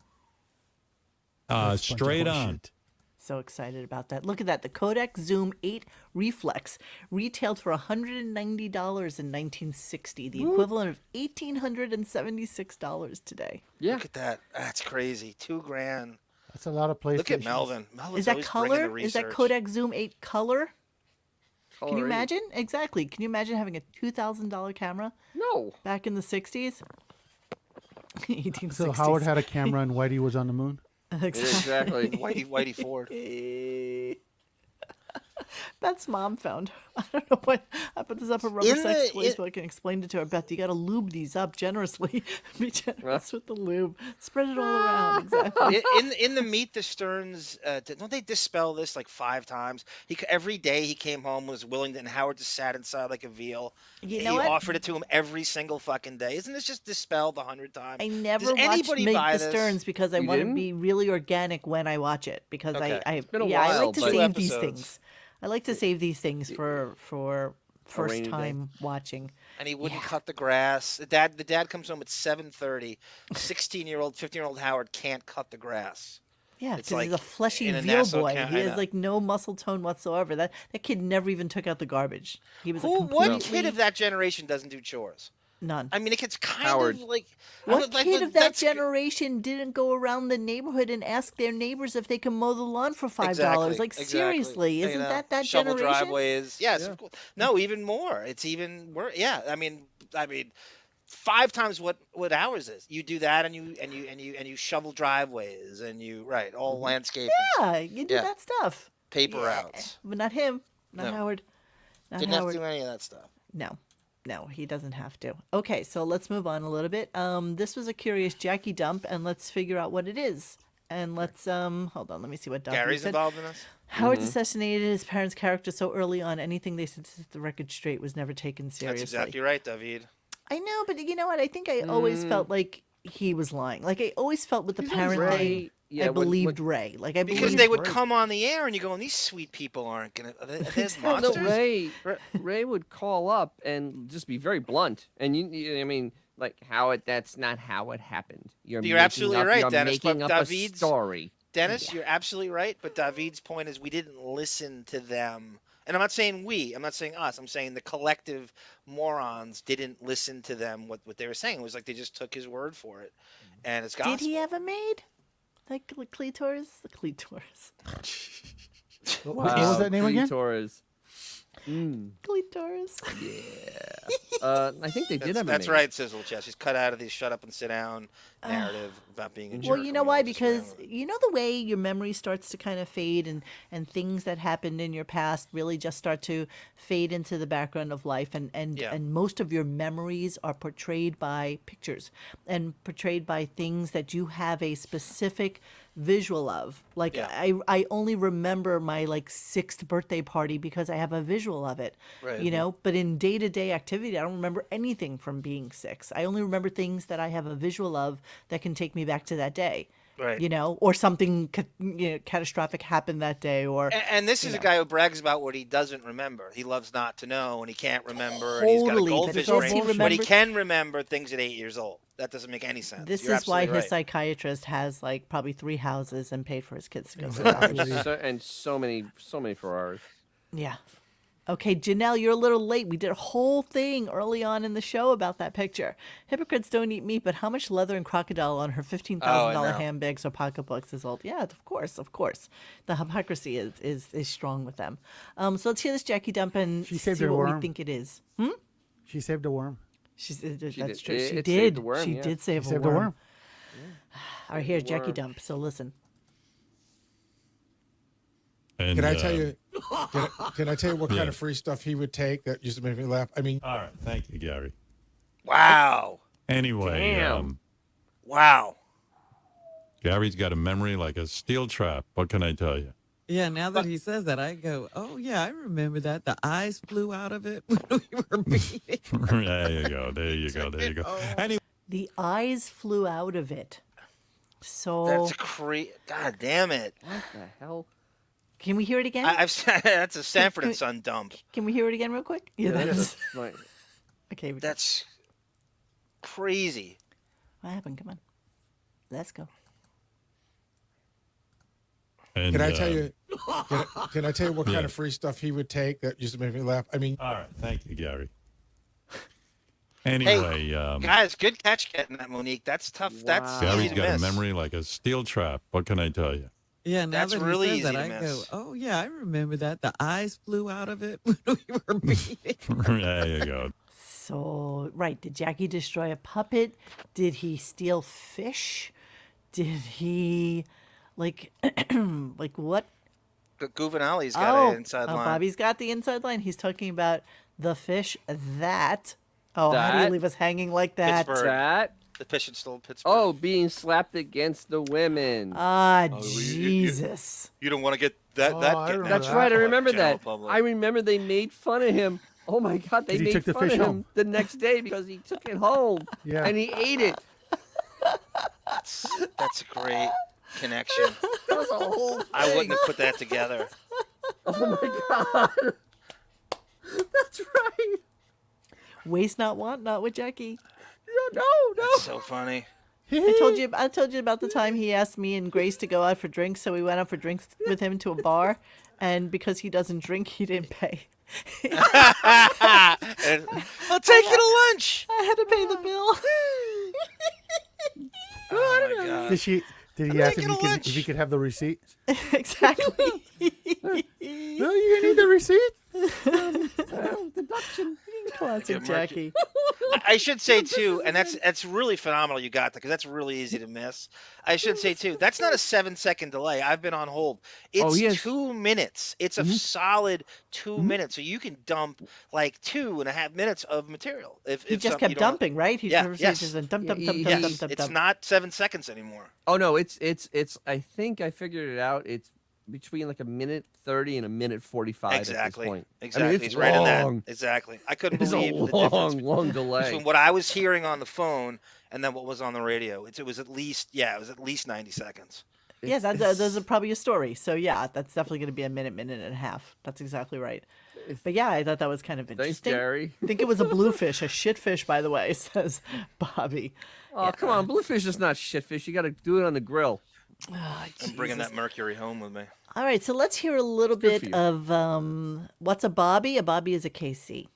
That's a bunch of Straight on. bullshit. So excited about that. Look at that. The Kodak Zoom 8 Reflex retailed for $190 in 1960, the equivalent of $1,876 today. Yeah. Look at that. That's crazy. $2,000. That's a lot of PlayStations. Look at Melvin. Melvin's Is that always bringing the color? Is that research. Kodak Zoom 8 color? Can you Color eight. imagine? Exactly. Can you imagine having a $2,000 camera No. back in the 60s? 1860s. So Howard had a camera and Whitey was on the moon. Exactly. Whitey Ford. Beth's mom found. I don't know what. I put this up a rubber In sex the- toy in- so I can explain it to her. Beth, you got to lube these up generously. Be generous with the lube. Spread it all around. Exactly. In the Meet the Stearns, don't they dispel this like 5 times? Every day he came home was willing to, and Howard just sat inside like a veal. You He know what? offered it to him every single fucking day. Isn't this just dispelled 100 times? I never Does watched anybody Meet buy the this? Stearns because I You want to didn't? be really organic when I watch it because Okay. I It's been a I while, like to but- save Two these episodes. things. I like to save these things for first rainy day. time watching. And he wouldn't Yeah. cut the grass. The dad comes home at 7:30. 16-year-old, 15-year-old Howard can't cut the grass. Yeah, It's because he's a like fleshy in a veal Nassau boy. County- He I has know. like no muscle tone whatsoever. That kid never even took out the garbage. He was a What completely kid of that generation doesn't do chores? none. I mean, it gets kind Howard. of like What like, kid of that that's- generation didn't go around the neighborhood and ask their neighbors if they can mow the lawn for $5? Exactly, Like exactly. seriously, You isn't know, that shovel generation? driveways? Yes, Yeah. of course. No, even more. It's even worse. Yeah, I mean, 5 times what ours is. You do that, and you shovel driveways, and you all landscaping, Yeah, you do Yeah. that stuff. paper Yeah, routes. but not him. Not No. Howard. Not Didn't have Howard. to do any of that stuff. No, he doesn't have to. Okay, so let's move on a little bit. This was a curious Jackie dump, and let's figure out what it is. And let's hold on, let me see what Dr. Gary's said. involved in this. Howard assassinated his parents' character so early on. Anything they said to set the record straight was never taken seriously. That's exactly right, David. I know, but you know what? I think I always felt like he was lying. Like I always felt with the He's parent Ray. thing. Yeah, I when- believed Ray. Like I Because believed they would Ray. come on the air, and you go, "These sweet people aren't gonna. Are they Exactly. No, monsters?" Ray would call up and just be very blunt, and I mean, like that's not how it happened. You're making absolutely up, right, You're Dennis, making but up David's- a story. Dennis, you're absolutely right. But David's point is we didn't listen to them. And I'm not saying we, I'm not saying us. I'm saying the collective morons didn't listen to them, what they were saying. It was like they just took his word for it. And it's gospel. Did he have a maid? Like clitoris? The clitoris. What was that name again? Torres. Clitoris. I think they did have a That's name. right, Sizzle Chest. He's cut out of the shut up and sit down narrative about being a jerk. Well, you know and why? all this Because around. you know the way your memory starts to kind of fade and things that happened in your past really just start to fade into the background of life and Yeah. most of your memories are portrayed by pictures and portrayed by things that you have a specific visual of. Like Yeah. I only remember my like 6th birthday party because I have a visual of it. Right. You know, but in day-to-day activity I don't remember anything from being 6. I only remember things that I have a visual of that can take me back to that day. Right. You know, or something catastrophic happened that day, or And this is a guy who brags about what he doesn't remember. He loves not to know, and he can't remember. And he's got a Totally, but goldfish does brain, he but he remember- can remember things at 8 years old. That doesn't make any sense. this You're is why absolutely his right. psychiatrist has like probably 3 houses and paid for his kids to go to the doctor. And so many Ferraris. Yeah. Okay, Janelle, you're a little late. We did a whole thing early on in the show about that picture. Hypocrites don't eat meat, but how much leather and crocodile on her $15,000 Oh, I know. handbags or pocketbooks is old? Yeah, of course. The hypocrisy is strong with them. So let's hear this Jackie dump and She saved see her what we worm. think it is. She saved a worm. That's did. true. She It saved did. the worm, She yeah. did save She a saved worm. a worm. All right, here's Jackie worm. dump. So listen. And, Can I tell you? Can I tell you what kind of free stuff he would take that used to make me laugh? I mean, All right, thank you, Gary. Wow. Anyway, Damn. Wow. Gary's got a memory like a steel trap. What can I tell you? Yeah, now that he says that, I go, oh, yeah, I remember that. The eyes flew out of it when we were meeting. There you go. There you go. There you go. Anyway, The eyes flew out of it. So That's God damn it. What the hell? can we hear it again? That's a Sanford and Son dump. Can we hear it again real quick? Yeah, that's Right. okay. That's crazy. What happened? Come on, let's go. and, can I tell you? Can I tell you what Yeah. kind of free stuff he would take that used to make me laugh? I mean, All right, thank you, Gary. Anyway, Guys, good catch getting that, Monique. That's tough. That's Wow. Gary's easy to got a miss. memory like a steel trap. What can I tell you? Yeah, now That's that really he says easy that, to I go, miss. oh, yeah, I remember that. The eyes flew out of it when we were meeting. There you go. So, right, did Jackie destroy a puppet? Did he steal fish? Did he, like, like what? Gouvenali's got an inside line. Bobby's got the inside line. He's talking about the fish that. Oh, how do you That? leave us hanging like that? Pittsburgh. That? The fish had stolen Pittsburgh. Oh, being slapped against the women. Ah, Oh, Jesus. You don't want to get that. Oh, that I getting remember That's out right. I in remember general that. public. I remember they made fun of him. Oh my God, they 'Cause he made took the fun of fish him home. the next day because he took it home Yeah. and he ate it. That's a great connection. That was a whole thing. I wouldn't have put that together. Oh my God. That's right. Waste not, want not with Jackie. No. That's so funny. I told you about the time he asked me and Grace to go out for drinks, so we went out for drinks with him to a bar, and because he doesn't drink, he didn't pay. I'll take you to lunch. I had to pay the bill. Oh my God. Did he ask if he could have the receipt? Exactly. No, you need the receipt. Deduction. Classic Jackie. I should say too, and that's really phenomenal you got that because that's really easy to miss. I should say too, that's not a 7-second delay. I've been on hold. It's 2 minutes. It's a solid 2 minutes, so you can dump like 2.5 minutes of material. He just kept dumping, right? He Yeah, yes. just went dump, dump, Yeah, dump, yeah. dump, dump, dump, It's dump. not 7 seconds anymore. Oh no, it's. I think I figured it out. It's between like 1:30 and 1:45 at Exactly. this point. Exactly. I mean, it's He's right in long. that. Exactly. I couldn't It's a believe the difference long delay. between what I was hearing on the phone and then what was on the radio. It was at least 90 seconds. Yeah, those are probably a story. So yeah, that's definitely going to be a minute and a half. That's exactly right. But yeah, I thought that was kind of Thanks, interesting. Gary. I think it was a bluefish, a shitfish, by the way, says Bobby. Oh, come on. Bluefish is not shitfish. You got to do it on the grill. Oh, I'm bringing that mercury home with me. All right, so let's hear a little good for bit you. of what's a Bobby? A Bobby is a KC.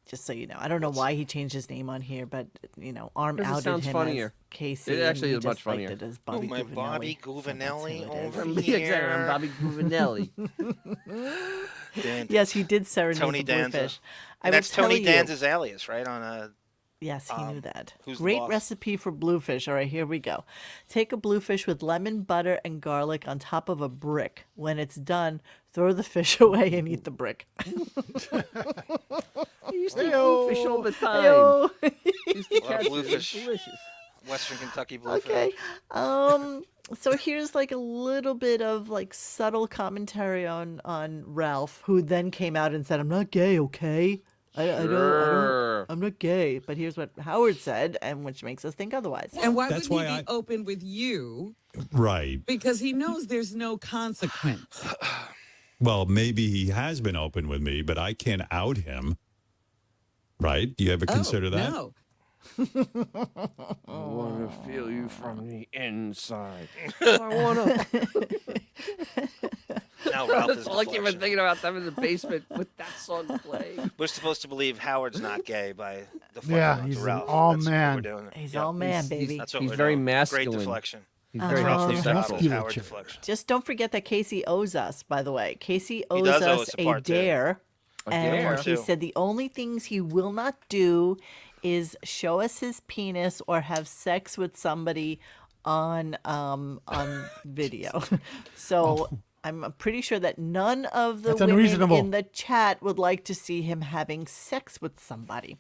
Just so you know, I don't know why he changed his name on here, but Arm Because it outed sounds him funnier. as KC. It actually and is we much just liked funnier. it as Oh, Bobby my Gouvenelli. Bobby So that's Gouvenelli who it is. over Yeah, exactly. here. I'm Bobby Gouvenelli. Yes, he did serenade Tony the Danza. bluefish. And that's will tell Tony you- Danza's alias, right? Yes, he knew that. Who's the Great Boss? recipe for bluefish. All right, here we go. Take a bluefish with lemon, butter, and garlic on top of a brick. When it's done, throw the fish away and eat the brick. He used to eat bluefish all the time. Ayo. He used to catch it. It was bluefish. delicious. Western Kentucky bluefish. Okay. So here's like a little bit of like subtle commentary on Ralph, who then came out and said, "I'm not gay, okay? I'm not gay." But here's what Howard said, and which makes us think otherwise. And why That's wouldn't why he be I- open with you? Right. Because he knows there's no consequence. Well, maybe he has been open with me, but I can't out him. Right? Do you ever consider that? No. I want to feel you from the inside. I want to. Now Ralph That's is all I keep on deflection. thinking about them in the basement with that song playing. We're supposed to believe Howard's not gay by deflecting Yeah, onto he's an Ralph. all That's what man. we're doing. He's Yep. all man, baby. That's what He's we're very doing. masculine. Great deflection. He's very Ralph's new much style is muscular. Howard deflection. Just don't forget that Casey owes us, by the way. Casey owes does owe us us a a part, too. dare. And dare? he Too. said the only things he will not do is show us his penis or have sex with somebody on video. So I'm pretty sure that none of the That's women unreasonable. in the chat would like to see him having sex with somebody.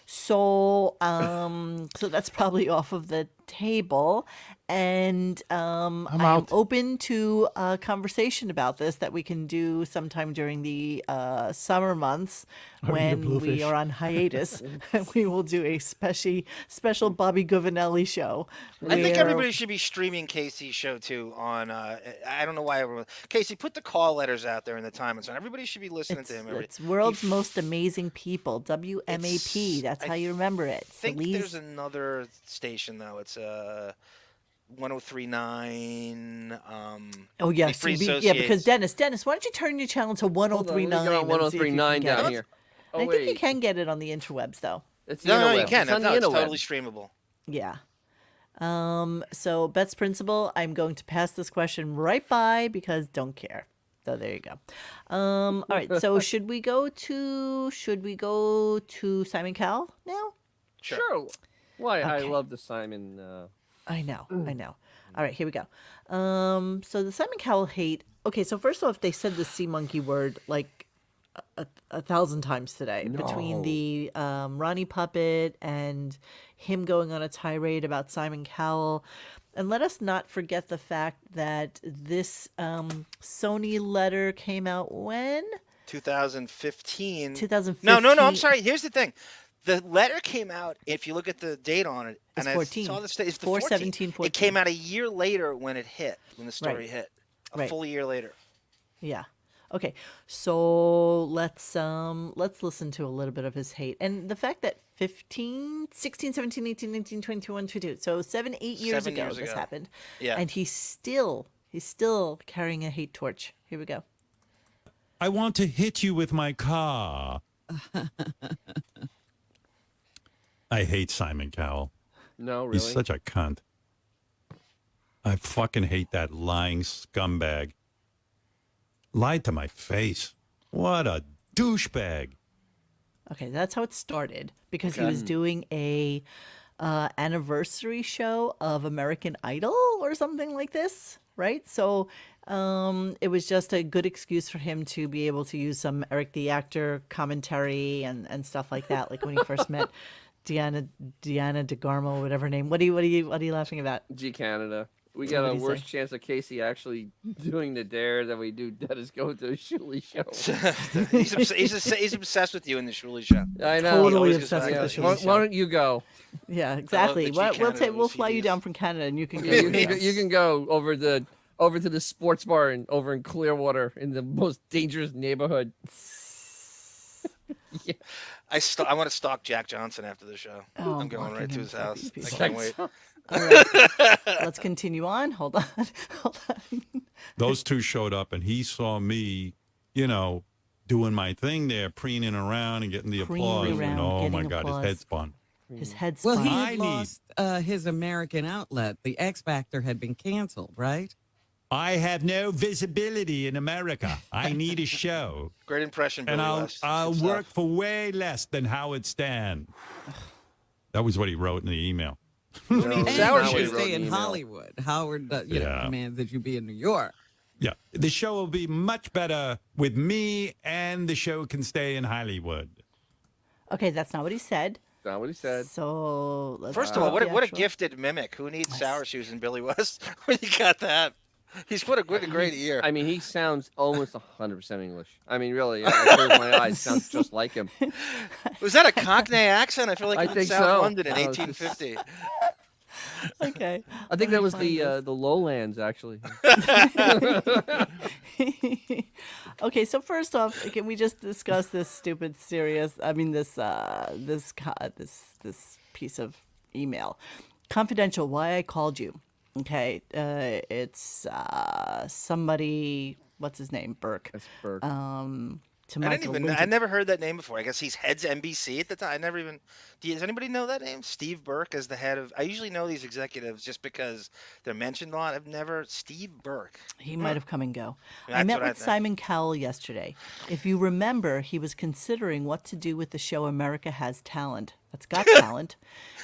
So so that's probably off of the table. And I'm out. open to a conversation about this that we can do sometime during the summer months Or eat a when we bluefish. are on hiatus. We will do a special Bobby Gouvenelli show. I think where- everybody should be streaming Casey's show too on. I don't know why everyone. Casey, put the call letters out there in the time and so on. Everybody should be listening to him. It's World's Most Amazing People, WMAP. That's how you remember it. I think Celeste- there's another station though. It's 103.9. Oh yes, Free yeah. Because Associates. Dennis, why don't you turn your channel to Hold on, let me 1039? get on and see if you can 1039 get down it. here. I Oh, think you wait. can get it on the interwebs though. It's the No, you interwebs. can. It's on No, the it's interwebs. totally streamable. Yeah. So Beth's principal, I'm going to pass this question right by because don't care. So there you go. All right. So should we go to Simon Cowell now? Sure. Why? I Okay. love the Simon. I know. All right, here we go. So the Simon Cowell hate. Okay, so first off, they said the sea monkey word like a 1,000 times today between the Ronnie puppet and him going on a tirade about Simon Cowell. And let us not forget the fact that this Sony letter came out when? 2015. 2015. No. I'm sorry. Here's the thing. The letter came out. If you look at the date on it, It's and 14. I saw this. It's the 4/17/14. 14. It came out a year later when it hit. When the story Right. hit. A Right. full year later. Yeah. Okay. So let's listen to a little bit of his hate. And the fact that 15, 16, 17, 18, 19, 20, 21, 22. So 7, 8 years 7 ago years this ago. happened. Yeah. And he's still carrying a hate torch. Here we go. I want to hit you with my car. I hate Simon Cowell. No, really. He's such a cunt. I fucking hate that lying scumbag. Lied to my face. What a douchebag. Okay, that's how it started because he was doing a anniversary show of American Idol or something like this, right? So it was just a good excuse for him to be able to use some Eric the Actor commentary and stuff like that, like when he first met Deanna DeGarmo, whatever her name. What are you laughing about? G Canada. We got a What'd he worse say? chance of Casey actually doing the dare than we do Dennis going to a Shuley show. he's obsessed with you in the Shuley show. I know. Totally always obsessed goes with back the to Shuley Why, show. why don't you go? Yeah, exactly. G We'll Canada we'll fly you CDs. down from Canada and you can go. You, yourself. you can go over to the sports bar over in Clearwater in the most dangerous neighborhood. Yeah. I want to stalk Jack Johnson after the show. Oh, I'm going blocking right to him his for house. these I people. can't wait. All right, let's continue on. Hold on. Those two showed up, and he saw me, doing my thing there, preening around and getting the Preening applause. around, And oh getting my God, applause. his head spun. His head's Well, he fine. had I need- lost his American outlet. The X Factor had been canceled, right? I have no visibility in America. I need a show. Great impression, Billy And West. I'll Good work stuff. for way less than Howard Stern. That was what he wrote in the email. No, And Sour you shoes. should Howard wrote stay an in email. Hollywood. Howard you know, Yeah. demands that you be in New York. Yeah. The show will be much better with me, and the show can stay in Hollywood. Okay, that's not what he said. Not what he said. So let's First of pull all, up the what a actual- gifted mimic. Who needs sour shoes in Billy West when you got that? He's what a great ear. I mean, he sounds almost 100% English. I mean, really, I close my eyes, sounds just like him. Was that a Cockney accent? I feel like I it was think South so. London in No, it's just- 1850. Okay. I think Let me that was find this. the Lowlands, actually. Okay, so first off, can we just discuss this stupid serious? I mean, this piece of email, confidential. Why I called you? Okay, it's somebody. What's his name? Burke. That's Burke. To I didn't Michael even. I Linton. never heard that name before. I guess he's heads NBC at the time. I never even. Does anybody know that name? Steve Burke as the head of. I usually know these executives just because they're mentioned a lot. I've never. Steve Burke. He might have come and go. I That's met what I with think. Simon Cowell yesterday. If you remember, he was considering what to do with the show America Has Talent. That's Got Talent.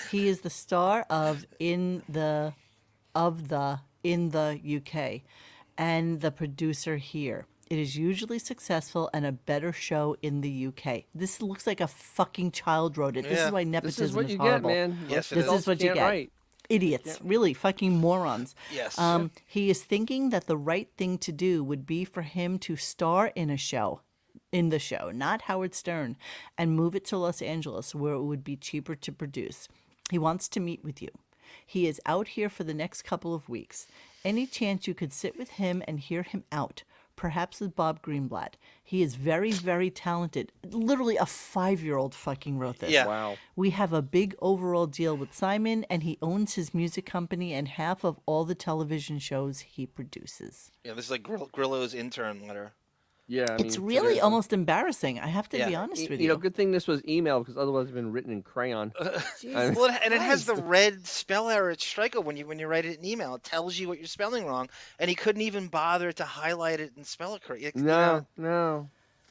He is the star of in the UK and the producer here. It is usually successful and a better show in the UK. This looks like a fucking child wrote it. This Yeah. is why This nepotism is what you horrible. get, man. Yes, it This is. is what you Can't get. write. Idiots, really fucking morons. Yes. He is thinking that the right thing to do would be for him to star in the show, not Howard Stern, and move it to Los Angeles where it would be cheaper to produce. He wants to meet with you. He is out here for the next couple of weeks. Any chance you could sit with him and hear him out? Perhaps with Bob Greenblatt. He is very, very talented. Literally a 5-year-old fucking wrote this. Yeah. Wow. We have a big overall deal with Simon, and he owns his music company and half of all the television shows he produces. Yeah, this is like Grillo's intern letter. Yeah, I mean, It's really seriously. almost embarrassing. I have to be Yeah. honest with You you. know, good thing this was email because otherwise it'd been written in crayon. Jesus Well, and it has the Christ. red spell error at Strico when you write it in email. It tells you what you're spelling wrong, and he couldn't even bother to highlight it and spell it correct. No.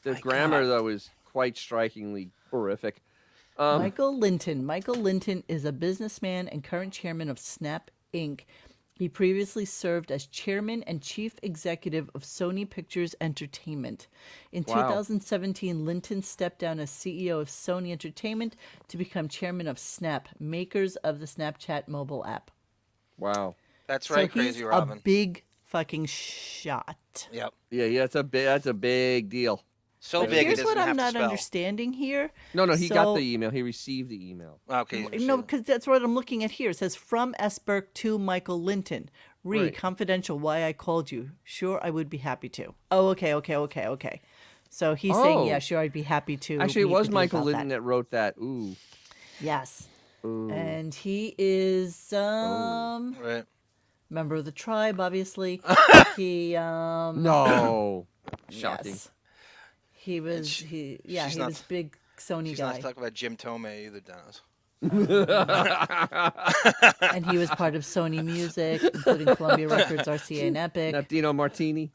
The My grammar God. though is quite strikingly horrific. Um, Michael Linton. Michael Linton is a businessman and current chairman of Snap Inc. He previously served as chairman and chief executive of Sony Pictures Entertainment. In Wow. 2017, Linton stepped down as CEO of Sony Entertainment to become chairman of Snap, makers of the Snapchat mobile app. wow. That's right, so Crazy he's Robin. a big fucking shot. Yep. Yeah, that's a big deal. So But big it here's doesn't what I'm have to not spell. understanding here. No, he got So- the email. He received the email. Okay. No, because that's what I'm looking at here. It says, from S. Burke to Michael Linton. Read, Right. confidential, why I called you. Sure, I would be happy to. Oh, okay. So he's saying, Oh. yeah, sure, I'd be happy to. Actually, it meet was with you Michael about Linton that wrote that. Ooh. Yes. Ooh. And he is Right. member of the tribe, obviously. He No. Shocking. yes. He was she's he not- was big Sony She's guy. not talking about Jim Tomei either, Dennis. And he was part of Sony Music, including Columbia Records, RCA, and Epic. Not Dino Martini.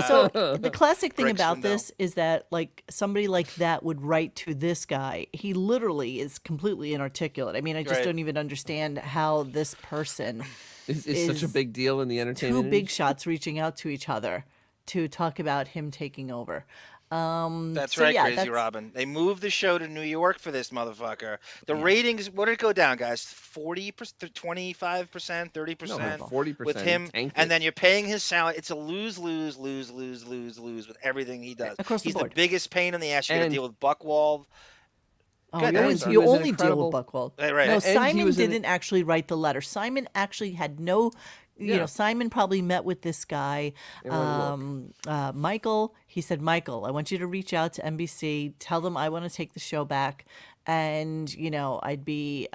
So the classic thing Greg about Swindell. this is that like somebody like that would write to this guy. He literally is completely inarticulate. I mean, I just Right. don't even understand how this person, It's such a is big deal in the entertainment two big industry. shots reaching out to each other to talk about him taking over. That's So, right, yeah, Crazy that's- Robin. They moved the show to New York for this motherfucker. The ratings, what did it go down, guys? 40%, 25%, 30%? 40% with him, tanked and it. then you're paying his salary. It's a lose with everything he does. Across the He's board. the biggest pain in the ass. You got to And- deal with Buckwald. Oh, Good, you only, that's- you he was an only deal incredible- with Buckwald. Right. No, And he Simon was an- didn't actually write the letter. Simon actually had no. You Yeah. know, Simon probably met with this guy, Michael. He said, "Michael, I want you to reach out to NBC. Tell them I want to take the show back, and you know, I'd be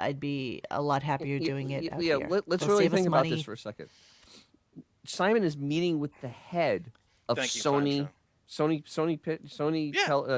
a lot happier doing it out Yeah, here. let's They'll really save us think about money." this for a second. Simon is meeting with the head of Thank you, Sony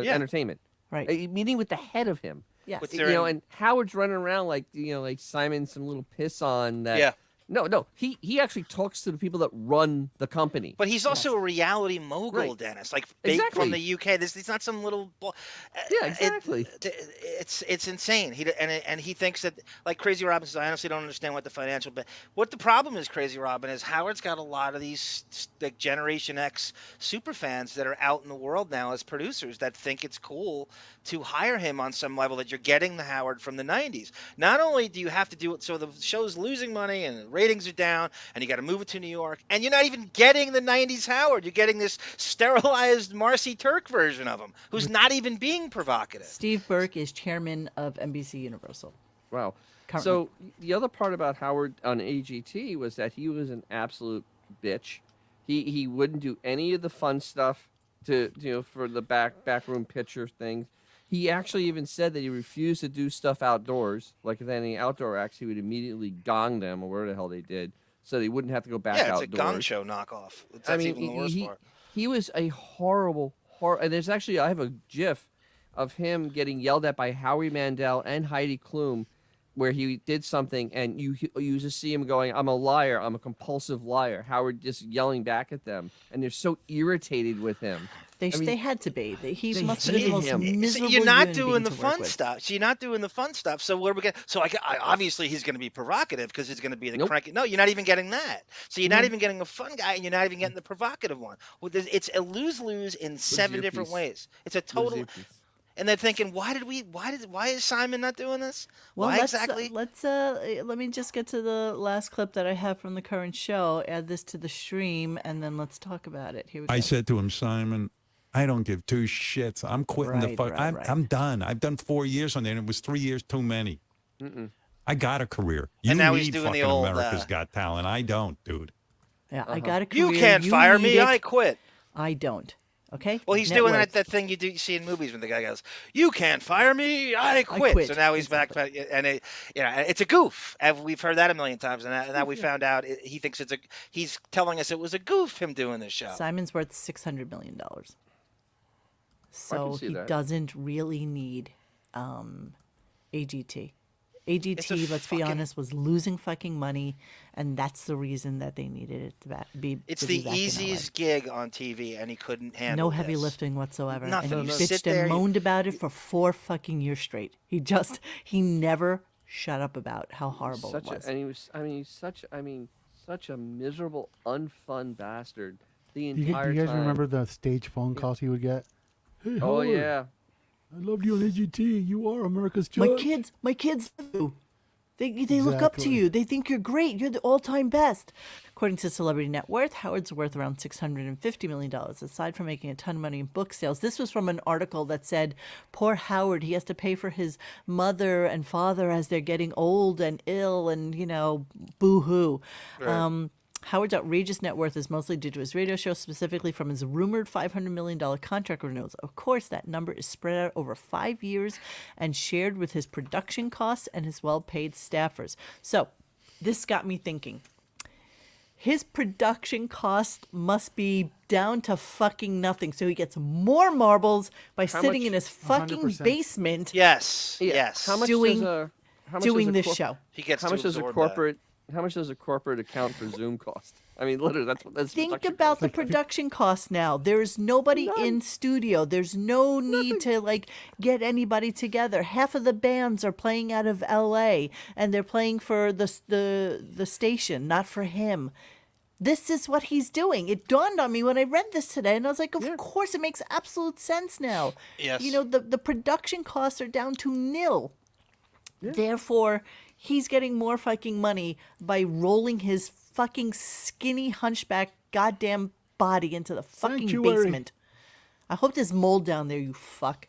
Yeah. Entertainment. Right. Meeting with the head of him. Yes. With You their- know, and Howard's running around like like Simon's some little piss on that. Yeah. No. He actually talks to the people that run the company. But he's also a reality mogul, Right. Dennis. Like baked Exactly. from the UK. He's not some little. Yeah, exactly. It's insane. He thinks that, like Crazy Robin says, I honestly don't understand what the financial. But what the problem is, Crazy Robin, is Howard's got a lot of these like Generation X super fans that are out in the world now as producers that think it's cool to hire him on some level, that you're getting the Howard from the 90s. Not only do you have to do it so the show's losing money and ratings are down and you got to move it to New York, and you're not even getting the 90s Howard. You're getting this sterilized Marcy Turk version of him who's not even being provocative. Steve Burke is chairman of NBC Universal. Wow. Currently. So the other part about Howard on AGT was that he was an absolute bitch. He wouldn't do any of the fun stuff for the backroom picture things. He actually even said that he refused to do stuff outdoors. Like if any outdoor acts, he would immediately gong them or whatever the hell they did, so they wouldn't have to go back Yeah, it's outdoors. a Gong Show knockoff. That's even the worst part. He was a horrible. And there's actually, I have a GIF of him getting yelled at by Howie Mandel and Heidi Klum, where he did something, and you just see him going, "I'm a liar. I'm a compulsive liar." Howard just yelling back at them, and they're so irritated with him. They had to be. He they must have been the most hated him. miserable You're not human doing being the to work fun with. stuff. So you're not doing the fun stuff. So where we get? So obviously he's going to be provocative because he's going to be the Nope. cranky. No, you're not even getting that. So you're not even getting a fun guy, and you're not even getting the provocative one. Well, it's a lose-lose in 7 different earpiece? ways. It's a total. And they're thinking, why is Simon not doing this? Well, Why let's, exactly? let me just get to the last clip that I have from the current show. Add this to the stream, and then let's talk about it. Here we go. I said to him, Simon, I don't give two shits. I'm quitting the Right, fuck. right. I'm done. I've done 4 years on there, and it was 3 years too many. I got a career. You And now need he's doing the fucking old, America's Got Talent. I don't, dude. Yeah, I got a career. You can't fire need me. it. I quit. I don't. Okay. Well, he's Net doing worth. that thing you see in movies when the guy goes, "You can't fire me, I quit." quit. So now he's Exactly. back, and it's a goof. And we've heard that a million times, and now we found out he thinks he's telling us it was a goof him doing this show. Simon's worth $600 million. So see he that. doesn't really need AGT. It's a AGT, let's be fucking- honest, was losing fucking money, and that's the reason that they needed it to be. It's to be the back in LA. easiest gig on TV, and he couldn't handle No heavy this. lifting whatsoever. Nothing. And he You sit bitched there, and you- moaned about it for 4 fucking years straight. He never shut up about how horrible it was. And he was, such a miserable, unfun bastard the Do entire you guys time. remember the stage phone calls he would get? Hey, Oh Howard, yeah. I loved you on AGT. You are America's judge. My kids do. They look up to Exactly. you. They think you're great. You're the all-time best. According to Celebrity Net Worth, Howard's worth around $650 million. Aside from making a ton of money in book sales, this was from an article that said, poor Howard, he has to pay for his mother and father as they're getting old and ill and, boo-hoo. Right. Howard's outrageous net worth is mostly due to his radio show, specifically from his rumored $500 million contract renewals. Of course, that number is spread out over 5 years and shared with his production costs and his well-paid staffers. So this got me thinking. His production cost must be down to fucking nothing. So he gets more marbles by sitting much? in his fucking 100%. basement Yes, Yeah. yes. How much doing- does how much doing does a this show. He gets How to much does a absorb corporate? How much does a corporate account for Zoom cost? I mean, literally, that's Think production about cost. the production costs now. There's nobody in studio. There's no need to get anybody together. Half of the bands are playing out of LA and they're playing for the station, not for him. This is what he's doing. It dawned on me when I read this today, and I was like, of course, it makes absolute sense now. Yes. The production costs are down to nil. Therefore, he's getting more fucking money by rolling his fucking skinny hunchback goddamn body into the fucking Sanctuary. basement. I hope there's mold down there, you fuck.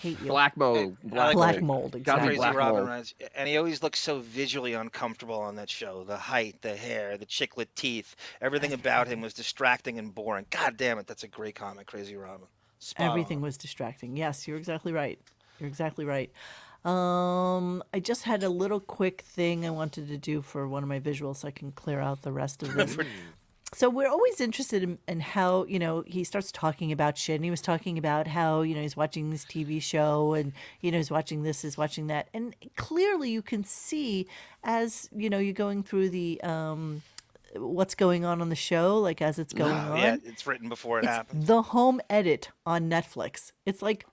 Hate you. Black mold. Black mold, Gotta be exactly. Crazy black Robin mold. runs, and he always looks so visually uncomfortable on that show. The height, the hair, the chiclet teeth, everything about him was distracting and boring. God damn it, that's a great comic, Crazy Robin. Spot Everything on. was distracting. Yes, you're exactly right. You're exactly right. I just had a little quick thing I wanted to do for one of my visuals so I can clear out the rest of this. So we're always interested in how, he starts talking about shit. And he was talking about how, he's watching this TV show and, he's watching this, he's watching that. And clearly you can see as, you're going through the what's going on the show, like as it's going on. Yeah, it's written before it It's happens. the home edit on Netflix. It's like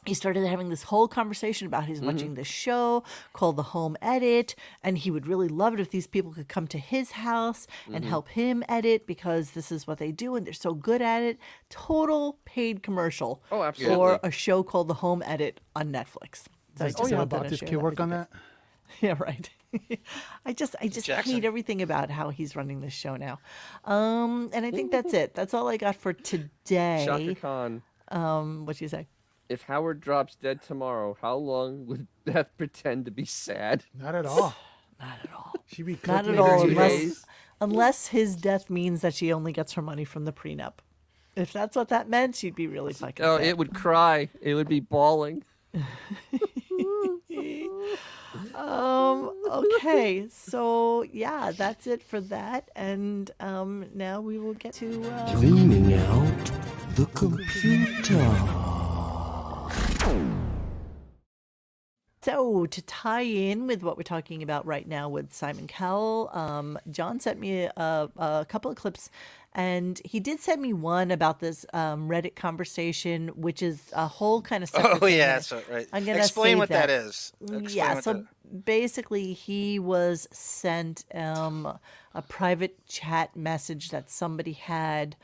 he started having this whole conversation about he's watching this show called The Home Edit, and he would really love it if these people could come to his house and help him edit because this is what they do and they're so good at it. Total paid commercial Oh, absolutely. for a show called The Home Edit on Netflix. So I Does just the wanted to Baptist share kid that work with on you that? guys. Yeah, right. I just Jackson. hate everything about how he's running this show now. And I think that's it. That's all I got for today. Shaka Khan. What do you say? If Howard drops dead tomorrow, how long would Beth pretend to be sad? Not at all. Not at all. She'd be Not cooking at all, every unless- day. unless his death means that she only gets her money from the prenup. If that's what that meant, she'd be really fucking Oh, sad. it would cry. It would be bawling. Okay, so yeah, that's it for that, and now we will get to Cleaning out the computer. So, to tie in with what we're talking about right now with Simon Cowell, John sent me a couple of clips, and he did send me one about this Reddit conversation, which is a whole kind of separate Oh thing. yeah, And so right. I'm gonna Explain save what that that. is. Explain Yeah, what so that- basically he was sent a private chat message that somebody had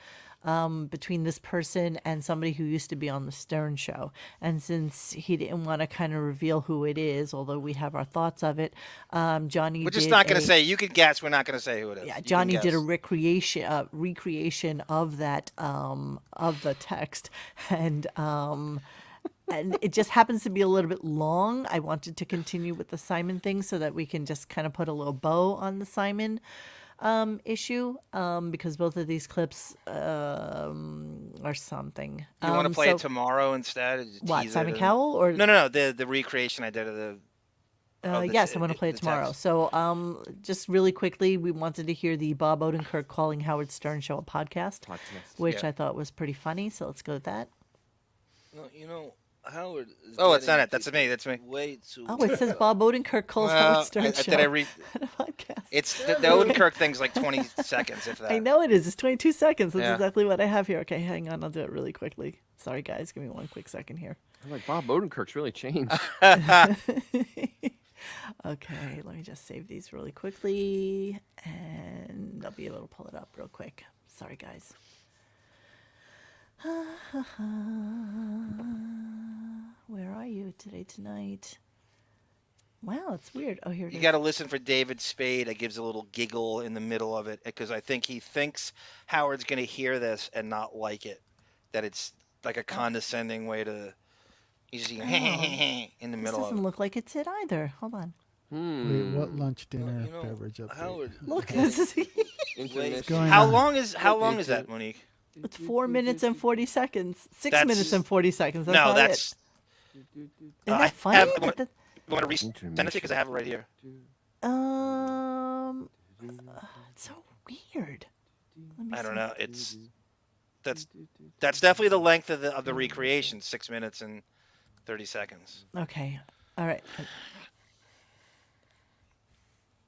between this person and somebody who used to be on the Stern Show. And since he didn't want to kind of reveal who it is, although we have our thoughts of it, Johnny We're just did not going a- to say. You can guess. We're not going to say who it is. yeah, You can Johnny did a guess. recreation of that of the text, and it just happens to be a little bit long. I wanted to continue with the Simon thing so that we can just kind of put a little bow on the Simon issue because both of these clips are something. You want to play so it tomorrow instead? what, Tease Simon it? Cowell or No. The recreation I did of the. yes, I want to play it the tomorrow. text. So, just really quickly, we wanted to hear the Bob Odenkirk calling Howard Stern show a podcast, which Yeah. I thought was pretty funny. So let's go with that. No, Howard. Oh, it's not it. That's me. That's me. Way too. Oh, it says Bob Odenkirk calls Well, Howard Stern show did I read? a podcast. It's the Odenkirk thing's like 20 seconds, if that. I know it is. It's 22 seconds. That's Yeah. exactly what I have here. Okay, hang on. I'll do it really quickly. Sorry, guys. Give me one quick second here. I'm like, Bob Odenkirk's really changed. Okay, let me just save these really quickly, and I'll be able to pull it up real quick. Sorry, guys. Where are you today, tonight? Wow, it's weird. Oh, here it You is. got to listen for David Spade. I gives a little giggle in the middle of it because I think he thinks Howard's going to hear this and not like it. That it's like a condescending way to. He's in the This middle of doesn't it. look like it either. Hold on. Wait, what lunch, dinner, you know, beverage update? Howard. Look, this is Intermission. going How on? long is that, Monique? it's 4 minutes and 40 seconds. 6 That's- minutes and 40 seconds. That's No, not that's. it. Isn't I that funny? have- That- that- You want to resend it because I have it right here. It's so weird. Let me I don't see. know. It's that's definitely the length of the recreation. 6 minutes and 30 seconds. Okay. All right.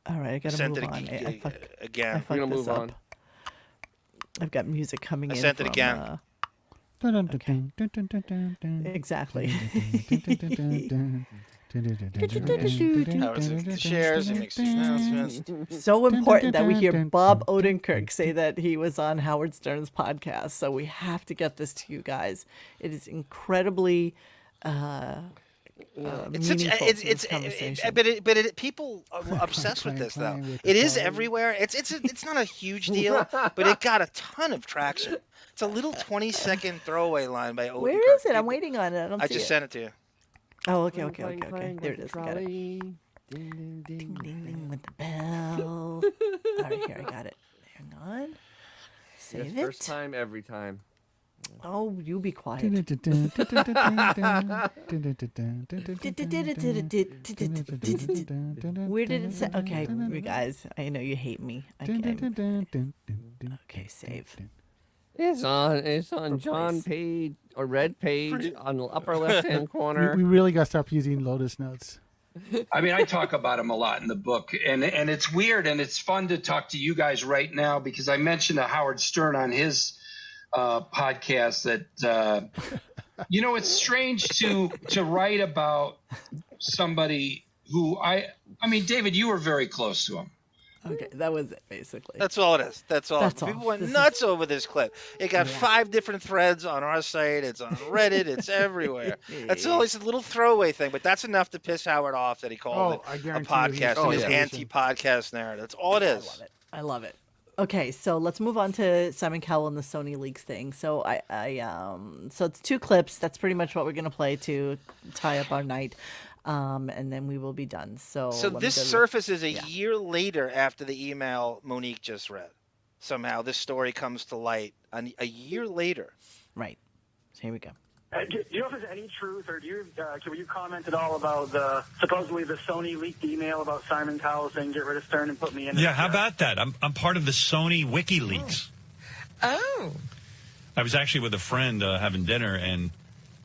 All right. I gotta Sent move it on. I again. fucked We're gonna this move up. on. I've got music coming I in. sent it from, again. Exactly. Howard says the shares. He makes these announcements. So important that we hear Bob Odenkirk say that he was on Howard Stern's podcast. So we have to get this to you guys. It is incredibly It's such, meaningful to this it's conversation. but people are obsessed with this though. It is everywhere. It's not a huge deal, but it got a ton of traction. It's a little 20-second throwaway line by Odenkirk. Where is it? I'm waiting on it. I don't I see just it. sent it to you. Oh, okay. There it is. I got it. Ding, Ding, ding, ding with the bell. All right, here, I got it. Hang on. Save it. First time, every time. Oh, you be quiet. Where did it say? Okay, you guys, I know you hate me. Okay, save. It's on John page or red page on the upper left hand corner. We really got to stop using Lotus Notes. I mean, I talk about him a lot in the book, and it's weird, and it's fun to talk to you guys right now because I mentioned to Howard Stern on his podcast that it's strange to write about somebody who I mean, David, you were very close to him. Okay, that was it, basically. That's all it is. That's all. That's all. People went This is- nuts over this clip. It got 5 different threads on our site. It's on Reddit. It's everywhere. That's always a little throwaway thing, but that's enough to piss Howard off that he called I it a guarantee you he's- podcast and his yeah. anti-podcast narrative. That's all it is. I love it. Okay, so let's move on to Simon Cowell and the Sony Leaks thing. So so it's 2 clips. That's pretty much what we're gonna play to tie up our night, and then we will be done. So So let me this go to- surfaces a year later after the email Monique just read. Somehow this story comes to light a year later. Right. So here we go. Do you know if there's any truth, or can you comment at all about supposedly the Sony leaked email about Simon Cowell saying get rid of Stern and put me in? Yeah, how about that? I'm part of the Sony WikiLeaks. Oh. I was actually with a friend having dinner, and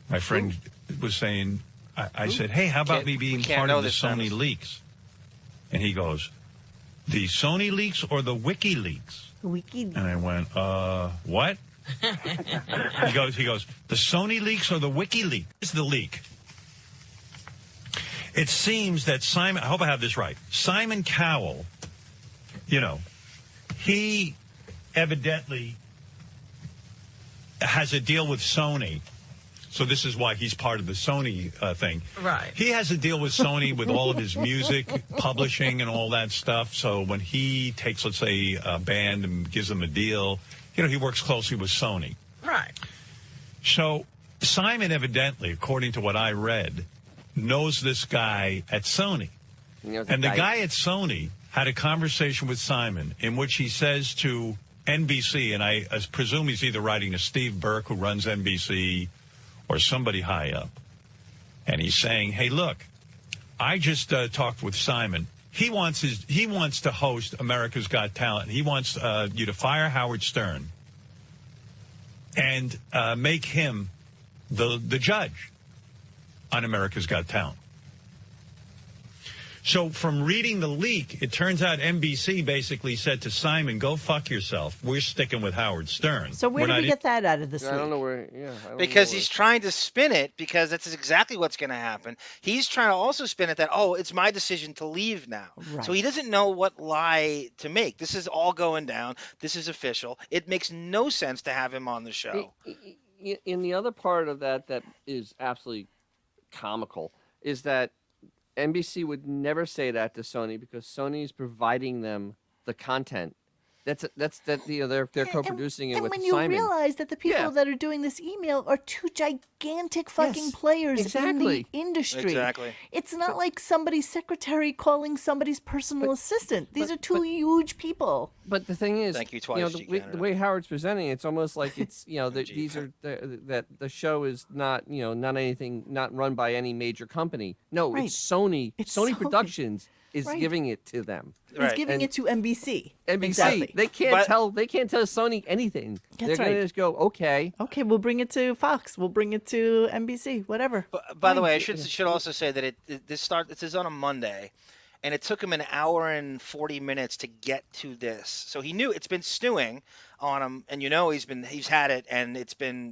my friend was saying, I said, hey, how about me being can't part know of the this, Sony Simon. leaks? And he goes, the Sony leaks or the WikiLeaks? WikiLeaks. And I went, what? He goes, the Sony leaks or the WikiLeaks? It's the leak. It seems that Simon, I hope I have this right, Simon Cowell, he evidently has a deal with Sony. So this is why he's part of the Sony thing. Right. He has a deal with Sony with all of his music publishing and all that stuff. So when he takes, let's say, a band and gives them a deal, he works closely with Sony. Right. So Simon evidently, according to what I read, knows this guy at Sony. And the guy at Sony had a conversation with Simon in which he says to NBC, and I presume he's either writing to Steve Burke, who runs NBC, or somebody high up. And he's saying, hey, look, I just talked with Simon. He wants to host America's Got Talent. He wants you to fire Howard Stern and make him the judge on America's Got Talent. So from reading the leak, it turns out NBC basically said to Simon, go fuck yourself. We're sticking with Howard Stern. So where did we get that out of this leak? I don't know where. Because he's trying to spin it, because that's exactly what's going to happen. He's trying to also spin it that, it's my decision to leave now. Right. So he doesn't know what lie to make. This is all going down. This is official. It makes no sense to have him on the show. In the other part of that is absolutely comical is that NBC would never say that to Sony because Sony is providing them the content. They're co-producing it with Simon. And when you realize that the people that are doing this email are two gigantic fucking players in the industry. Exactly. It's not like somebody's secretary calling somebody's personal assistant. These are two huge people. But the thing is, thank you twice, the way Howard's presenting it's almost like it's that the show is not not run by any major company. No, it's Sony. Sony Productions is giving it to them. It's giving it to NBC. NBC. Exactly. They can't tell Sony anything. That's They're gonna just go, okay, we'll bring it to Fox. We'll bring it to NBC. Whatever. By the way, I should also say that this is on a Monday, and it took him an hour and 40 minutes to get to this. So he knew it's been stewing on him, and he's had it, and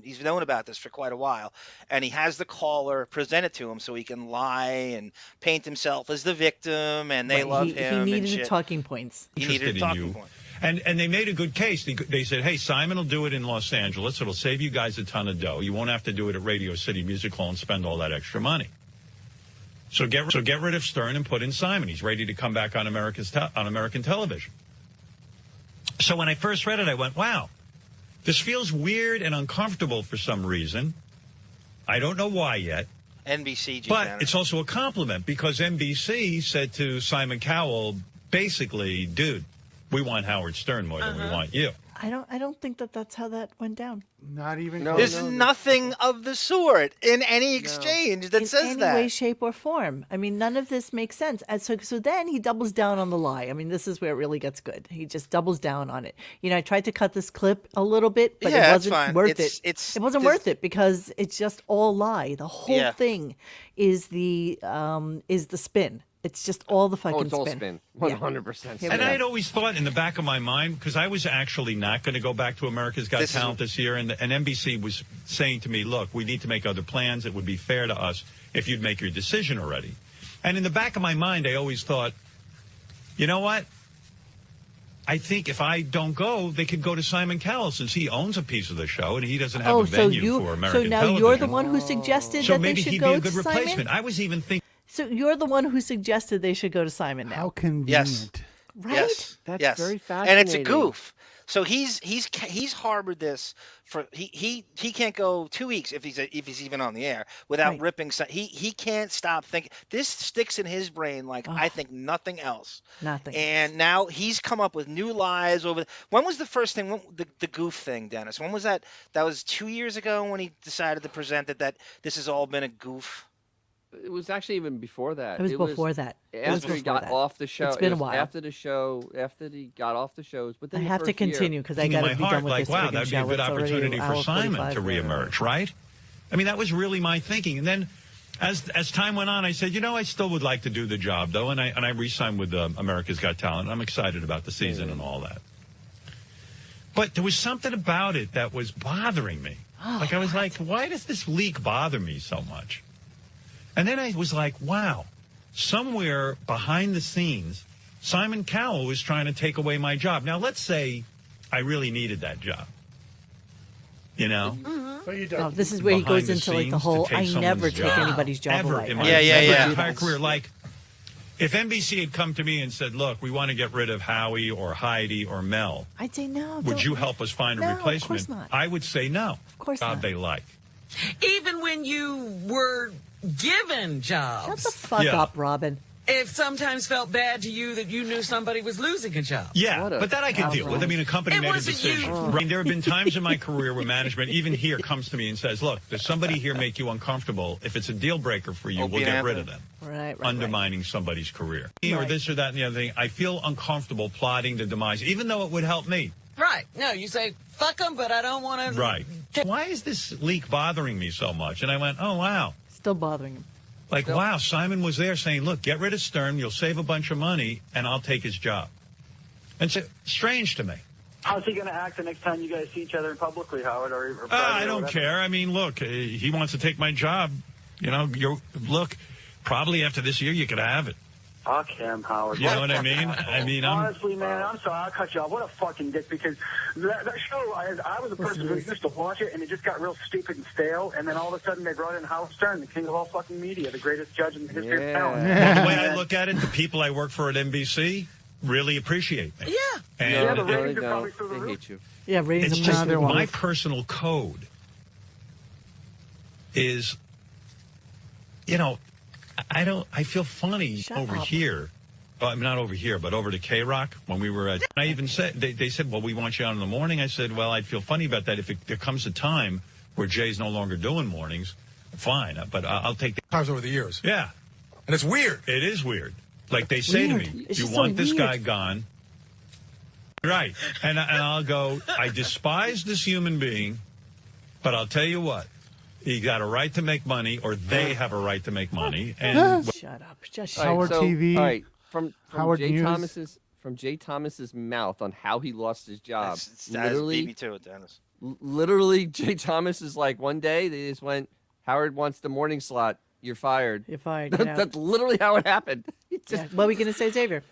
he's known about this for quite a while, and he has the caller present it to him so he can lie and paint himself as the victim, and they love him. He needed talking points. He needed talking points. And they made a good case. They said, hey, Simon will do it in Los Angeles. It'll save you guys a ton of dough. You won't have to do it at Radio City Music Hall and spend all that extra money. So get rid of Stern and put in Simon. He's ready to come back on American television. So when I first read it, I went, wow, this feels weird and uncomfortable for some reason. I don't know why yet. NBC, but it's also a compliment because NBC said to Simon Cowell, basically, dude, we want Howard Stern more than we want you. I don't think that's how that went down. Not even. There's nothing of the sort in any exchange that says that. In any way, shape, or form. I mean, none of this makes sense. And so then he doubles down on the lie. I mean, this is where it really gets good. He just doubles down on it. I tried to cut this clip a little bit, but it wasn't worth it. It wasn't worth it because it's just all lie. The whole thing is the spin. It's just all the fucking it's all spin. 100%. And I had always thought in the back of my mind, because I was actually not going to go back to America's Got Talent this year, and NBC was saying to me, look, we need to make other plans. It would be fair to us if you'd make your decision already. And in the back of my mind, I always thought, you know what? I think if I don't go, they could go to Simon Cowell since he owns a piece of the show and he doesn't have a venue for American television. So now you're the one who suggested that they should go to Simon? So maybe he'd be a good replacement. I was even thinking. So you're the one who suggested they should go to Simon now. How convenient. Yes. Right? Yes. That's very fascinating. And it's a goof. So he's harbored this for he can't go 2 weeks if he's even on the air without ripping. He can't stop thinking. This sticks in his brain like I think nothing else. Nothing. And now he's come up with new lies over. When was the first thing? The goof thing, Dennis? When was that? That was 2 years ago when he decided to present that this has all been a goof. It was actually even before that. It was before that. After he got off the show. It's been a while. After he got off the shows. But I have to continue because I got to be done with this. Wow, that'd be a good opportunity for Simon to reemerge, right? I mean, that was really my thinking. And then as time went on, I said, I still would like to do the job, though. And I re-signed with America's Got Talent. I'm excited about the season and all that. But there was something about it that was bothering me. I was like, why does this leak bother me so much? And then I was like, wow, somewhere behind the scenes, Simon Cowell was trying to take away my job. Now, let's say I really needed that job. But you don't. This is where he goes into like the whole, I never take anybody's job away. In my entire career. Like, if NBC had come to me and said, look, we want to get rid of Howie or Heidi or Mel. I'd say no. Would you help us find a replacement? Of course not. I would say no. Of course God, not. they like. Even when you were given jobs. Shut the fuck up, Robin. It sometimes felt bad to you that you knew somebody was losing a job. Yeah, but that I can deal with. I mean, a company made a wasn't decision. you. I mean, there have been times in my career where management, even here, comes to me and says, look, does somebody here make you uncomfortable? If it's a deal breaker for you, we'll get rid of them. Right. Undermining somebody's career. Or this or that and the other thing. I feel uncomfortable plotting the demise, even though it would help me. Right. No, you say, fuck them, but I don't want to. Right. Why is this leak bothering me so much? And I went, oh, wow. Still bothering him. Like, wow, Simon was there saying, look, get rid of Stern, you'll save a bunch of money, and I'll take his job. And it's strange to me. How's he going to act the next time you guys see each other publicly, Howard? Or I don't care. I mean, look, he wants to take my job. You know, look, probably after this year, you could have it. Fuck him, Howard. You know what I mean? Honestly, man, I'm sorry. I'll cut you off. What a fucking dick, because that show, I was a person who used to watch it, and it just got real stupid and stale, and then all of a sudden they brought in Howard Stern, the king of all fucking media, the greatest judge in the history of talent. Well, the way I look at it, the people I work for at NBC really appreciate me. Yeah. And the ratings are probably through the roof. They hate you. Yeah, ratings it's are just probably my personal code is, you know, I feel funny over here. Well, not over here, but over to K-Rock when we were at, I even said, they said, well, we want you on in the morning. I said, well, I'd feel funny about that if there comes a time where Jay's no longer doing mornings. Fine, but I'll take the times over the years. Yeah. And it's weird. It is weird. Like they say to me, you want this guy gone. Right. And I'll go, I despise this human being, but I'll tell you what, he got a right to make money, or they have a right to make money. And shut up. Just Howard All right, TV. All right. From Howard Jay News. Jay Thomas's mouth on how he lost his job. That beat me to it, Dennis. Literally, Jay Thomas is like, one day they just went, Howard wants the morning slot. You're fired. You're fired. That's literally how it happened. What are we going to say, Xavier?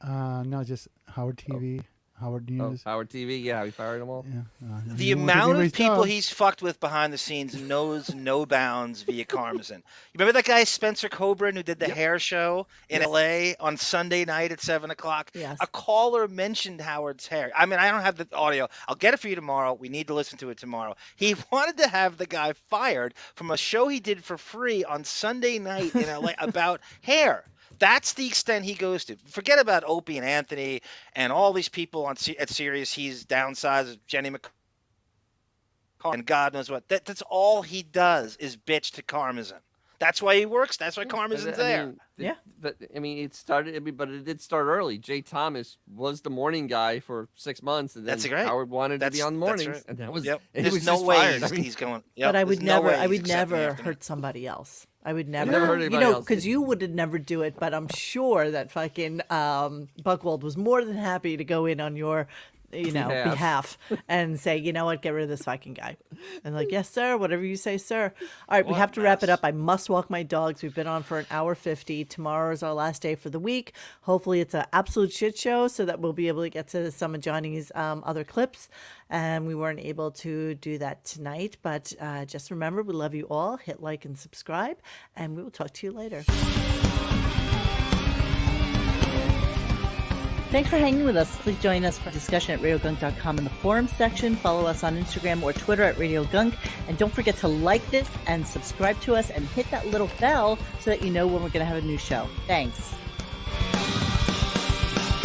No, just Howard TV, Howard News. Howard TV, yeah, we fired them all. Yeah. The amount of people he's fucked with behind the scenes knows no bounds via Karmazin. You remember that guy Spencer Coburn who did the hair show in L.A. on Sunday night at 7 o'clock? Yes. A caller mentioned Howard's hair. I mean, I don't have the audio. I'll get it for you tomorrow. We need to listen to it tomorrow. He wanted to have the guy fired from a show he did for free on Sunday night in L.A. about hair. That's the extent he goes to. Forget about Opie and Anthony and all these people at Sirius. He's downsized, Jenny McCall, and God knows what. That's all he does is bitch to Karmazin. That's why he works. That's why Karmazin's there. But I mean, it started. But it did start early. Jay Thomas was the morning guy for 6 months, and then That's great. Howard wanted to be on the mornings, right. and that was. Yep. He There's was no just way fired. he's going. But I would there's no way I he's would accepting never after me. hurt somebody else. I would never. never hurt anybody else. Because you would never do it. But I'm sure that fucking Buchwald was more than happy to go in on your, behalf and say, you know what, get rid of this fucking guy. And like, yes, sir, whatever you say, sir. All right, we have to wrap it up. I must walk my dogs. We've been on for an hour 50. Tomorrow is our last day for the week. Hopefully it's an absolute shit show so that we'll be able to get to some of Johnny's other clips. And we weren't able to do that tonight. But just remember, we love you all. Hit like and subscribe. And we will talk to you later. Thanks for hanging with us. Please join us for discussion at RadioGunk.com in the forum section. Follow us on Instagram or Twitter at RadioGunk. And don't forget to like this and subscribe to us and hit that little bell so that you know when we're going to have a new show. Thanks.